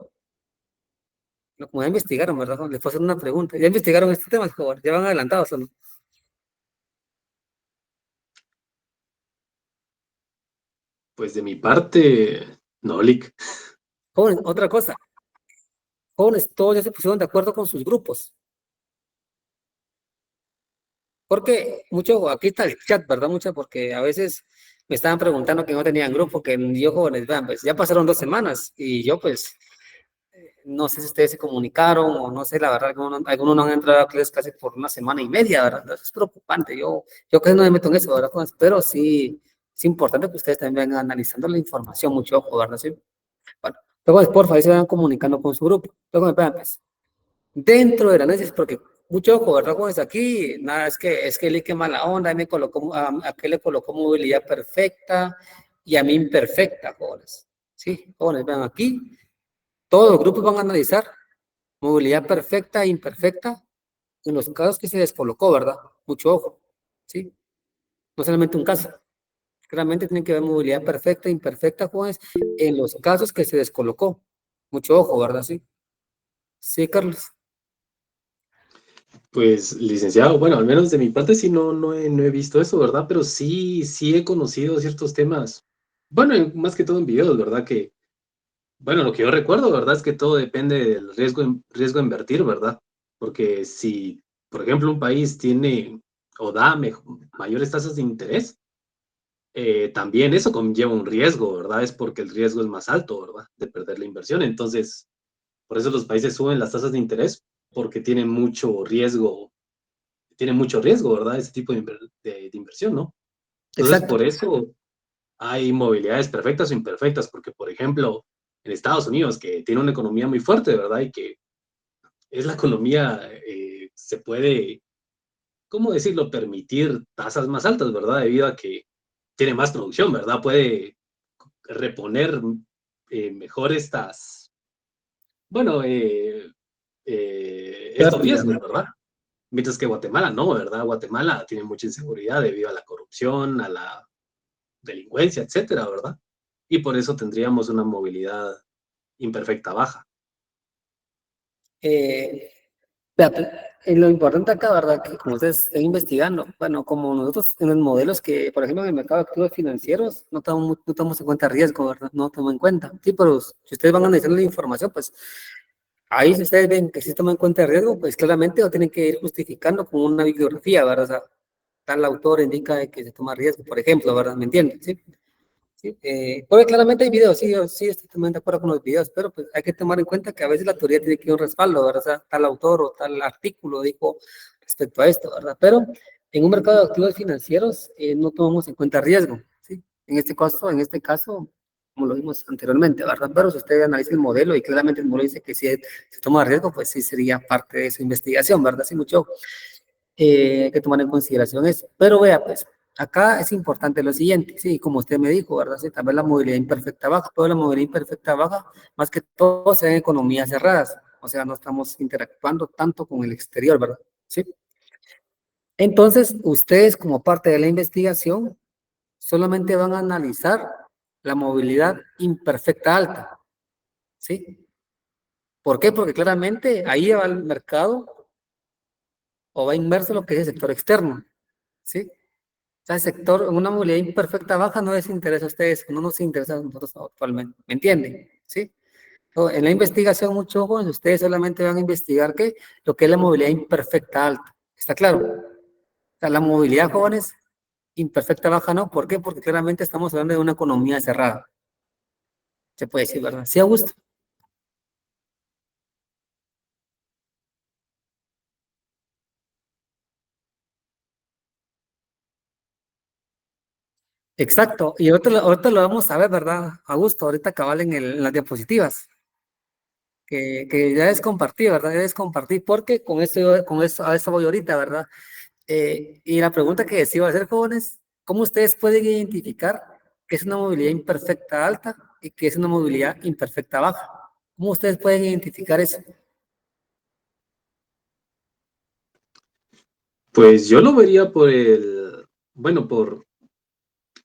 como ya investigaron, ¿verdad? Les puedo hacer una pregunta. ¿Ya investigaron este tema, jóvenes? ¿Ya van adelantados o no? Pues de mi parte, no, Lick. Jóvenes, otra cosa. Jóvenes, todos ya se pusieron de acuerdo con sus grupos. Porque mucho, aquí está el chat, ¿verdad? Mucho, porque a veces me estaban preguntando que no tenían grupo, que yo, jóvenes, vean, pues ya pasaron 2 semanas y yo, pues, no sé si ustedes se comunicaron o no sé, la verdad, algunos no han entrado a clases casi por 1 semana y media, ¿verdad? Entonces es preocupante. Yo casi no me meto en eso, ¿verdad? Pero sí, es importante que ustedes también vengan analizando la información, mucho ojo, ¿verdad? Sí. Bueno, luego, por favor, se vayan comunicando con su grupo. Luego me pegan, pues. Dentro del análisis, porque mucho ojo, ¿verdad? Jóvenes, aquí, nada, es que le que mala onda, me colocó, a que le colocó movilidad perfecta y a mí imperfecta, jóvenes. Sí, jóvenes, vean aquí, todos los grupos van a analizar movilidad perfecta e imperfecta en los casos que se descolocó, ¿verdad? Mucho ojo, ¿sí? No solamente un caso. Claramente tienen que ver movilidad perfecta e imperfecta, jóvenes, en los casos que se descolocó. Mucho ojo, ¿verdad? Sí. Sí, Carlos. Pues, licenciado, bueno, al menos de mi parte sí no he visto eso, ¿verdad? Pero sí he conocido ciertos temas, bueno, más que todo en videos, ¿verdad? Que, bueno, lo que yo recuerdo, ¿verdad? Es que todo depende del riesgo a invertir, ¿verdad? Porque si, por ejemplo, un país tiene o da mayores tasas de interés, también eso conlleva un riesgo, ¿verdad? Es porque el riesgo es más alto, ¿verdad? De perder la inversión. Entonces, por eso los países suben las tasas de interés, porque tiene mucho riesgo, ¿verdad? Ese tipo de inversión, ¿no? Entonces, Exacto. por eso hay movilidades perfectas o imperfectas, porque, por ejemplo, en Estados Unidos, que tiene una economía muy fuerte, ¿verdad? Y que es la economía, se puede, ¿cómo decirlo?, permitir tasas más altas, ¿verdad? Debido a que tiene más producción, ¿verdad? Puede reponer mejor bueno, estos riesgos, ¿verdad? Mientras que Guatemala no, ¿verdad? Guatemala tiene mucha inseguridad debido a la corrupción, a la delincuencia, etcétera, ¿verdad? Y por eso tendríamos una movilidad imperfecta baja. Vea, pues, lo importante acá, ¿verdad? Que como ustedes están investigando, bueno, como nosotros en los modelos que, por ejemplo, en el mercado de activos financieros, no tomamos en cuenta riesgo, ¿verdad? No tomamos en cuenta. Sí, pero si ustedes van a analizar la información, pues ahí si ustedes ven que sí toman en cuenta el riesgo, pues claramente lo tienen que ir justificando con una bibliografía, ¿verdad? O sea, tal autor indica de que se toma riesgo, por ejemplo, ¿verdad? ¿Me entienden? Sí. Sí, porque claramente hay videos, sí, yo sí estoy totalmente de acuerdo con los videos, pero pues hay que tomar en cuenta que a veces la teoría tiene que ir un respaldo, ¿verdad? O sea, tal autor o tal artículo dijo respecto a esto, ¿verdad? Pero en un mercado de activos financieros no tomamos en cuenta riesgo, ¿sí? En este caso, como lo vimos anteriormente, ¿verdad? Pero si usted analiza el modelo y claramente el modelo dice que si se toma riesgo, pues sí sería parte de su investigación, ¿verdad? Sí, mucho hay que tomar en consideración eso. Pero vea, pues, acá es importante lo siguiente, sí, como usted me dijo, ¿verdad? Sí, también la movilidad imperfecta baja, toda la movilidad imperfecta baja, más que todo se en economías cerradas, o sea, no estamos interactuando tanto con el exterior, ¿verdad? Sí. Entonces, ustedes como parte de la investigación solamente van a analizar la movilidad imperfecta alta, ¿sí? ¿Por qué? Porque claramente ahí va el mercado o va inmerso lo que es el sector externo, ¿sí? O sea, el sector, una movilidad imperfecta baja no les interesa a ustedes, no nos interesa a nosotros actualmente, ¿me entienden? ¿Sí? En la investigación, muchos jóvenes, ustedes solamente van a investigar qué, lo que es la movilidad imperfecta alta, ¿está claro? O sea, la movilidad, jóvenes, imperfecta baja no, ¿por qué? Porque claramente estamos hablando de una economía cerrada, se puede decir, ¿verdad? Sí, Augusto. Exacto, y ahorita lo vamos a ver, ¿verdad, Augusto? Ahorita cabal en las diapositivas. Que ya es compartir, ¿verdad? Ya es compartir, porque con eso, a eso voy ahorita, ¿verdad? Y la pregunta que les iba a hacer, jóvenes, ¿cómo ustedes pueden identificar qué es una movilidad imperfecta alta y qué es una movilidad imperfecta baja? ¿Cómo ustedes pueden identificar eso? Pues yo lo vería por por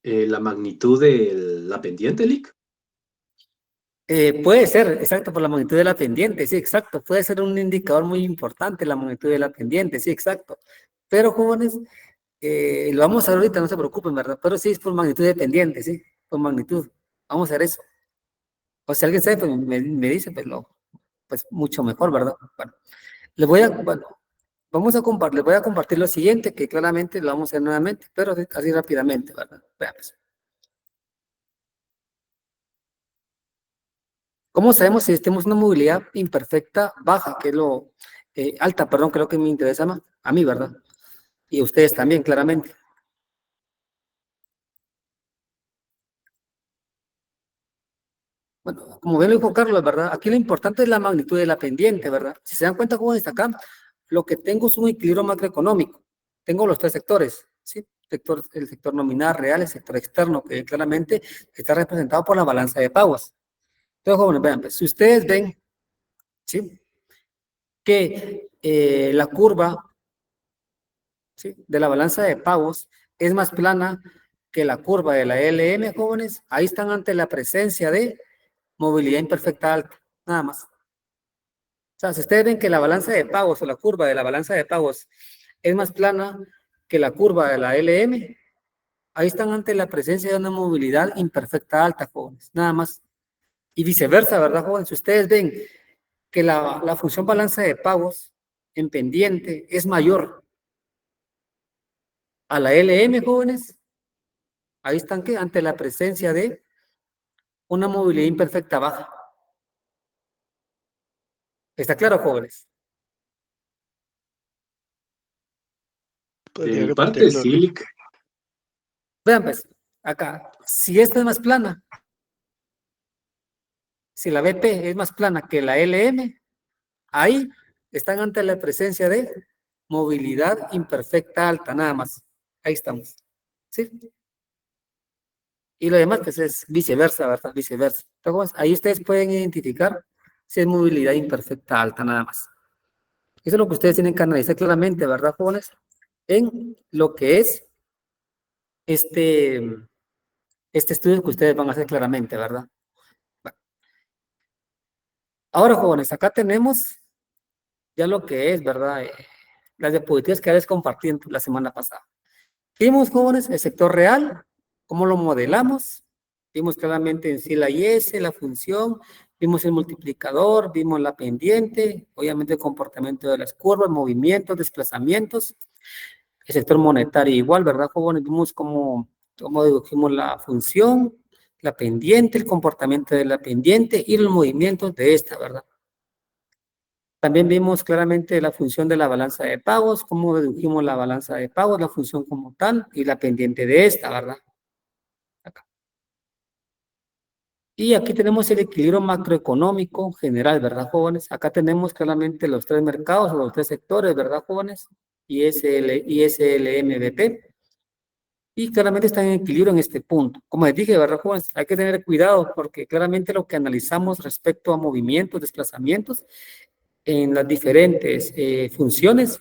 la magnitud de la pendiente, Lick. Puede ser, exacto, por la magnitud de la pendiente, sí, exacto. Puede ser un indicador muy importante la magnitud de la pendiente, sí, exacto. Pero jóvenes, lo vamos a ver ahorita, no se preocupen, ¿verdad? Pero sí es por magnitud de pendiente, sí, por magnitud. Vamos a ver eso. O si alguien sabe, pues me dice, pues mucho mejor, ¿verdad? Bueno, bueno, les voy a compartir lo siguiente, que claramente lo vamos a hacer nuevamente, pero así rápidamente, ¿verdad? Veamos. ¿Cómo sabemos si tenemos una movilidad imperfecta baja, que es alta, perdón, creo que me interesa más, a mí, ¿verdad? Y a ustedes también, claramente. Bueno, como bien lo dijo Carlos, ¿verdad? Aquí lo importante es la magnitud de la pendiente, ¿verdad? Si se dan cuenta, jóvenes, acá, lo que tengo es un equilibrio macroeconómico. Tengo los tres sectores, ¿sí? El sector nominal, real, el sector externo, que claramente está representado por la balanza de pagos. Entonces, jóvenes, vean, pues, si ustedes ven, ¿sí? Que la curva, ¿sí?, de la balanza de pagos es más plana que la curva de la LM, jóvenes, ahí están ante la presencia de movilidad imperfecta alta, nada más. O sea, si ustedes ven que la balanza de pagos o la curva de la balanza de pagos es más plana que la curva de la LM, ahí están ante la presencia de una movilidad imperfecta alta, jóvenes, nada más. Y viceversa, ¿verdad, jóvenes? Si ustedes ven que la función balanza de pagos en pendiente es mayor a la LM, jóvenes, ahí están que ante la presencia de una movilidad imperfecta baja. ¿Está claro, jóvenes? Podría En parte repetirlo, sí, Lick. Lick. Vean, pues, acá, si esta es más plana, si la BP es más plana que la LM, ahí están ante la presencia de movilidad imperfecta alta, nada más. Ahí estamos. ¿Sí? Y lo demás, pues es viceversa, ¿verdad? Viceversa. Entonces, ahí ustedes pueden identificar si es movilidad imperfecta alta, nada más. Eso es lo que ustedes tienen que analizar claramente, ¿verdad, jóvenes? En lo que es este estudio que ustedes van a hacer claramente, ¿verdad? Bueno, ahora, jóvenes, acá tenemos ya lo que es, ¿verdad? Las diapositivas que les compartí la semana pasada. Vimos, jóvenes, el sector real, cómo lo modelamos, vimos claramente en sí la IS, la función, vimos el multiplicador, vimos la pendiente, obviamente el comportamiento de las curvas, movimientos, desplazamientos, el sector monetario igual, ¿verdad, jóvenes? Vimos cómo dedujimos la función, la pendiente, el comportamiento de la pendiente y los movimientos de esta, ¿verdad? También vimos claramente la función de la balanza de pagos, cómo dedujimos la balanza de pagos, la función como tal y la pendiente de esta, ¿verdad? Acá. Y aquí tenemos el equilibrio macroeconómico general, ¿verdad, jóvenes? Acá tenemos claramente los tres mercados o los tres sectores, ¿verdad, jóvenes? ISLMBP. Y claramente están en equilibrio en este punto. Como les dije, ¿verdad, jóvenes? Hay que tener cuidado porque claramente lo que analizamos respecto a movimientos, desplazamientos en las diferentes funciones,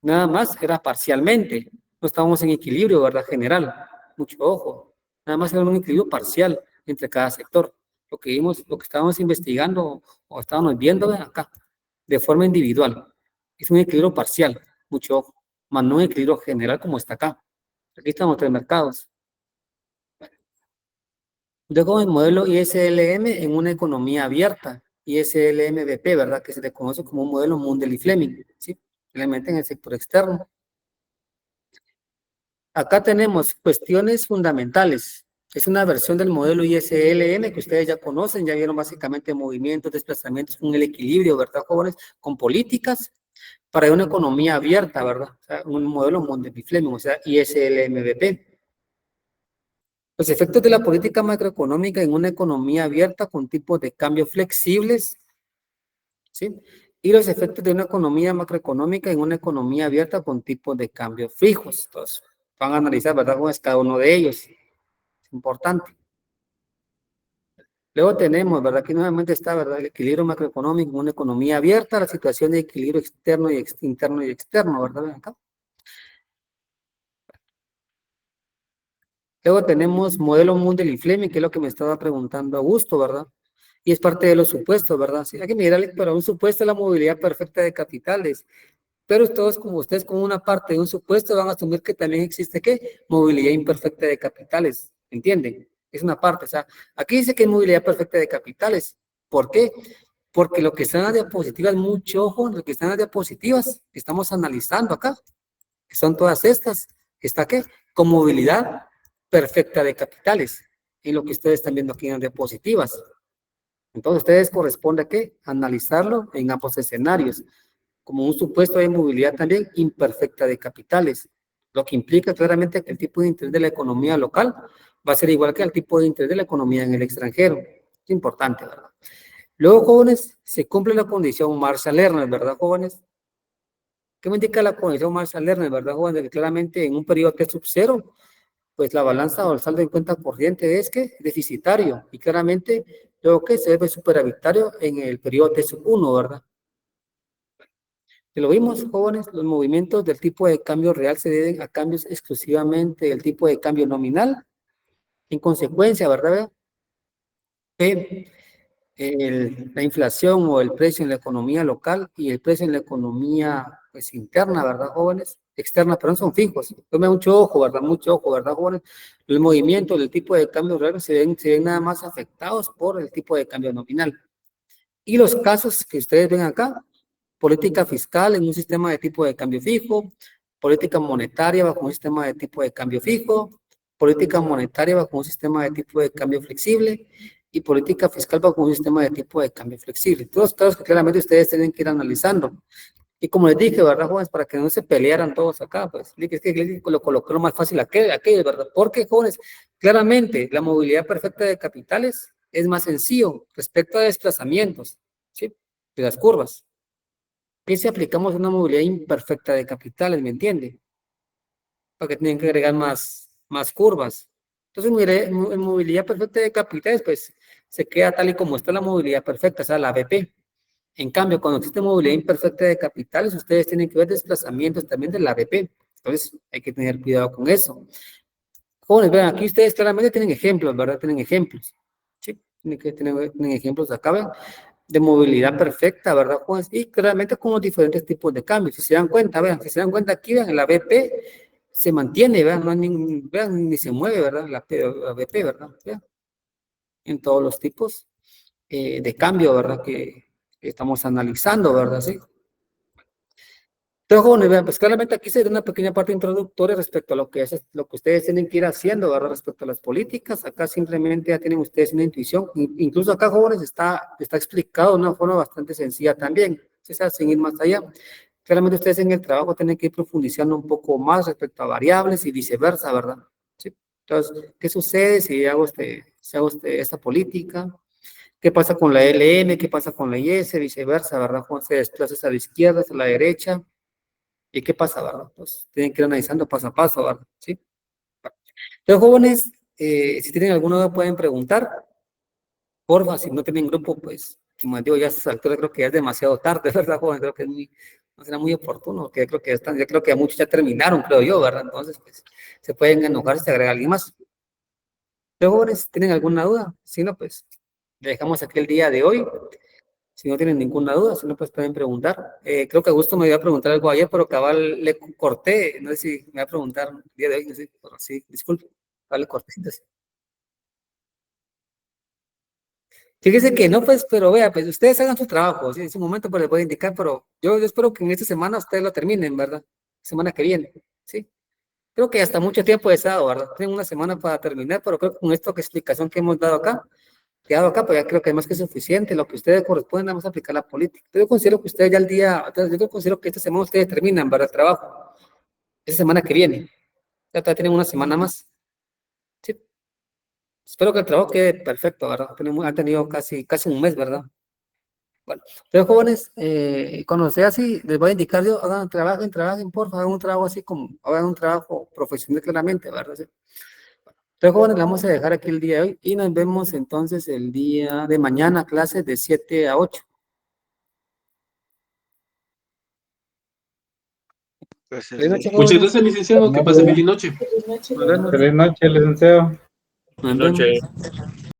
nada más era parcialmente. No estábamos en equilibrio, ¿verdad? General. Mucho ojo. Nada más era un equilibrio parcial entre cada sector. Lo que vimos, lo que estábamos investigando o estábamos viendo acá, de forma individual. Es un equilibrio parcial. Mucho ojo. Más no un equilibrio general como está acá. Aquí estamos tres mercados. Luego el modelo ISLM en una economía abierta. ISLMBP, ¿verdad? Que se le conoce como un modelo Mundell y Fleming. ¿Sí? Realmente en el sector externo. Acá tenemos cuestiones fundamentales. Es una versión del modelo ISLM que ustedes ya conocen, ya vieron básicamente movimientos, desplazamientos con el equilibrio, ¿verdad, jóvenes? Con políticas para una economía abierta, ¿verdad? O sea, un modelo Mundell y Fleming, o sea, ISLMBP. Los efectos de la política macroeconómica en una economía abierta con tipos de cambio flexibles, ¿sí? Y los efectos de una economía macroeconómica en una economía abierta con tipos de cambio fijos. Entonces, van a analizar, ¿verdad?, con cada uno de ellos. Es importante. Luego tenemos, ¿verdad? Que nuevamente está, ¿verdad? El equilibrio macroeconómico en una economía abierta, la situación de equilibrio externo y interno y externo, ¿verdad? Ven acá. Luego tenemos modelo Mundell y Fleming, que es lo que me estaba preguntando Augusto, ¿verdad? Y es parte de los supuestos, ¿verdad? Sí, hay que mirar para un supuesto la movilidad perfecta de capitales. Pero todos, como ustedes, como una parte de un supuesto, van a asumir que también existe, ¿qué? Movilidad imperfecta de capitales, ¿entienden? Es una parte, o sea, aquí dice que hay movilidad perfecta de capitales. ¿Por qué? Porque lo que están en las diapositivas, mucho ojo, lo que están en las diapositivas que estamos analizando acá, que son todas estas, ¿está qué? Con movilidad perfecta de capitales, y lo que ustedes están viendo aquí en las diapositivas. Entonces, ustedes corresponde a qué? Analizarlo en ambos escenarios como un supuesto de movilidad también imperfecta de capitales, lo que implica claramente que el tipo de interés de la economía local va a ser igual que el tipo de interés de la economía en el extranjero. Es importante, ¿verdad? Luego, jóvenes, se cumple la condición Marshall-Lerner, ¿verdad, jóvenes? ¿Qué me indica la condición Marshall-Lerner, verdad, jóvenes? Que claramente en un periodo T sub 0, pues la balanza o el saldo en cuenta corriente es que deficitario, y claramente luego que se ve superavitario en el periodo T sub 1, ¿verdad? Lo vimos, jóvenes, los movimientos del tipo de cambio real se deben a cambios exclusivamente del tipo de cambio nominal. En consecuencia, ¿verdad? La inflación o el precio en la economía local y el precio en la economía pues, interna, ¿verdad, jóvenes? Externa, pero no son fijos. Tome mucho ojo, ¿verdad? Mucho ojo, ¿verdad, jóvenes? Los movimientos del tipo de cambio real se ven nada más afectados por el tipo de cambio nominal. Y los casos que ustedes ven acá, política fiscal en un sistema de tipo de cambio fijo, política monetaria bajo un sistema de tipo de cambio fijo, política monetaria bajo un sistema de tipo de cambio flexible y política fiscal bajo un sistema de tipo de cambio flexible. Todos los casos que claramente ustedes tienen que ir analizando. Y como les dije, ¿verdad, jóvenes? Para que no se pelearan todos acá, pues, es que lo coloqué lo más fácil aquel, ¿verdad? Porque, jóvenes, claramente la movilidad perfecta de capitales es más sencillo respecto a desplazamientos, ¿sí? De las curvas. ¿Qué si aplicamos una movilidad imperfecta de capitales, me entiende? Para que tienen que agregar más curvas. Entonces, en movilidad perfecta de capitales, pues, se queda tal y como está la movilidad perfecta, o sea, la BP. En cambio, cuando existe movilidad imperfecta de capitales, ustedes tienen que ver desplazamientos también de la BP. Entonces, hay que tener cuidado con eso. Jóvenes, vean, aquí ustedes claramente tienen ejemplos, ¿verdad? Tienen ejemplos. Sí, tienen ejemplos acá, ¿ven? De movilidad perfecta, ¿verdad, jóvenes? Y claramente con los diferentes tipos de cambios. Si se dan cuenta, vean, si se dan cuenta aquí, vean, la BP se mantiene, vean, no hay vean, ni se mueve, ¿verdad? La BP, ¿verdad? Vean, en todos los tipos de cambio, ¿verdad? Que estamos analizando, ¿verdad? Sí. Entonces, jóvenes, vean, pues claramente aquí se da una pequeña parte introductoria respecto a lo que ustedes tienen que ir haciendo, ¿verdad? Respecto a las políticas, acá simplemente ya tienen ustedes una intuición, incluso acá, jóvenes, está explicado de una forma bastante sencilla también, o sea, sin ir más allá. Claramente ustedes en el trabajo tienen que ir profundizando un poco más respecto a variables y viceversa, ¿verdad? ¿Sí? Entonces, ¿qué sucede si hago esta política? ¿Qué pasa con la LM? ¿Qué pasa con la IS? Viceversa, ¿verdad? Cómo se desplaza a la izquierda, a la derecha. ¿Y qué pasa, verdad? Pues tienen que ir analizando paso a paso, ¿verdad? ¿Sí? Los jóvenes, si tienen alguna duda pueden preguntar. Porfa, si no tienen grupo, pues, como digo, ya a esta altura creo que ya es demasiado tarde, ¿verdad, joven? Creo que no será muy oportuno, porque yo creo que ya muchos ya terminaron, creo yo, ¿verdad? Entonces, pues, se pueden enojar si agrega alguien más. Los jóvenes, ¿tienen alguna duda? Si no, pues, le dejamos aquí el día de hoy. Si no tienen ninguna duda, si no, pues pueden preguntar. Creo que Augusto me iba a preguntar algo ayer, pero cabal le corté. No sé si me va a preguntar el día de hoy, no sé, pero sí, disculpe. Vale, corté. Fíjese que no, pues, pero vea, pues ustedes hagan su trabajo, ¿sí? En su momento pues les voy a indicar, pero yo espero que en esta semana ustedes lo terminen, ¿verdad? Semana que viene, ¿sí? Creo que hasta mucho tiempo he estado, ¿verdad? Tengo una semana para terminar, pero creo que con esta explicación que hemos dado acá, pues ya creo que es más que suficiente. Lo que ustedes corresponden, vamos a aplicar la política. Yo considero que ustedes ya yo considero que esta semana ustedes terminan, ¿verdad? El trabajo. Esa semana que viene. Ya todavía tienen una semana más. Sí. Espero que el trabajo quede perfecto, ¿verdad? Han tenido casi un mes, ¿verdad? Bueno, entonces jóvenes, cuando sea así, les voy a indicar yo, trabajen, por favor, hagan un trabajo así como, hagan un trabajo profesional claramente, ¿verdad? ¿Sí? Entonces, jóvenes, la vamos a dejar aquí el día de hoy y nos vemos entonces el día de mañana, clases de 7 a 8. Feliz noche, Muchas jóvenes. gracias, licenciado. Que pase feliz noche. Nos vemos. Feliz noche, licenciado. Nos vemos.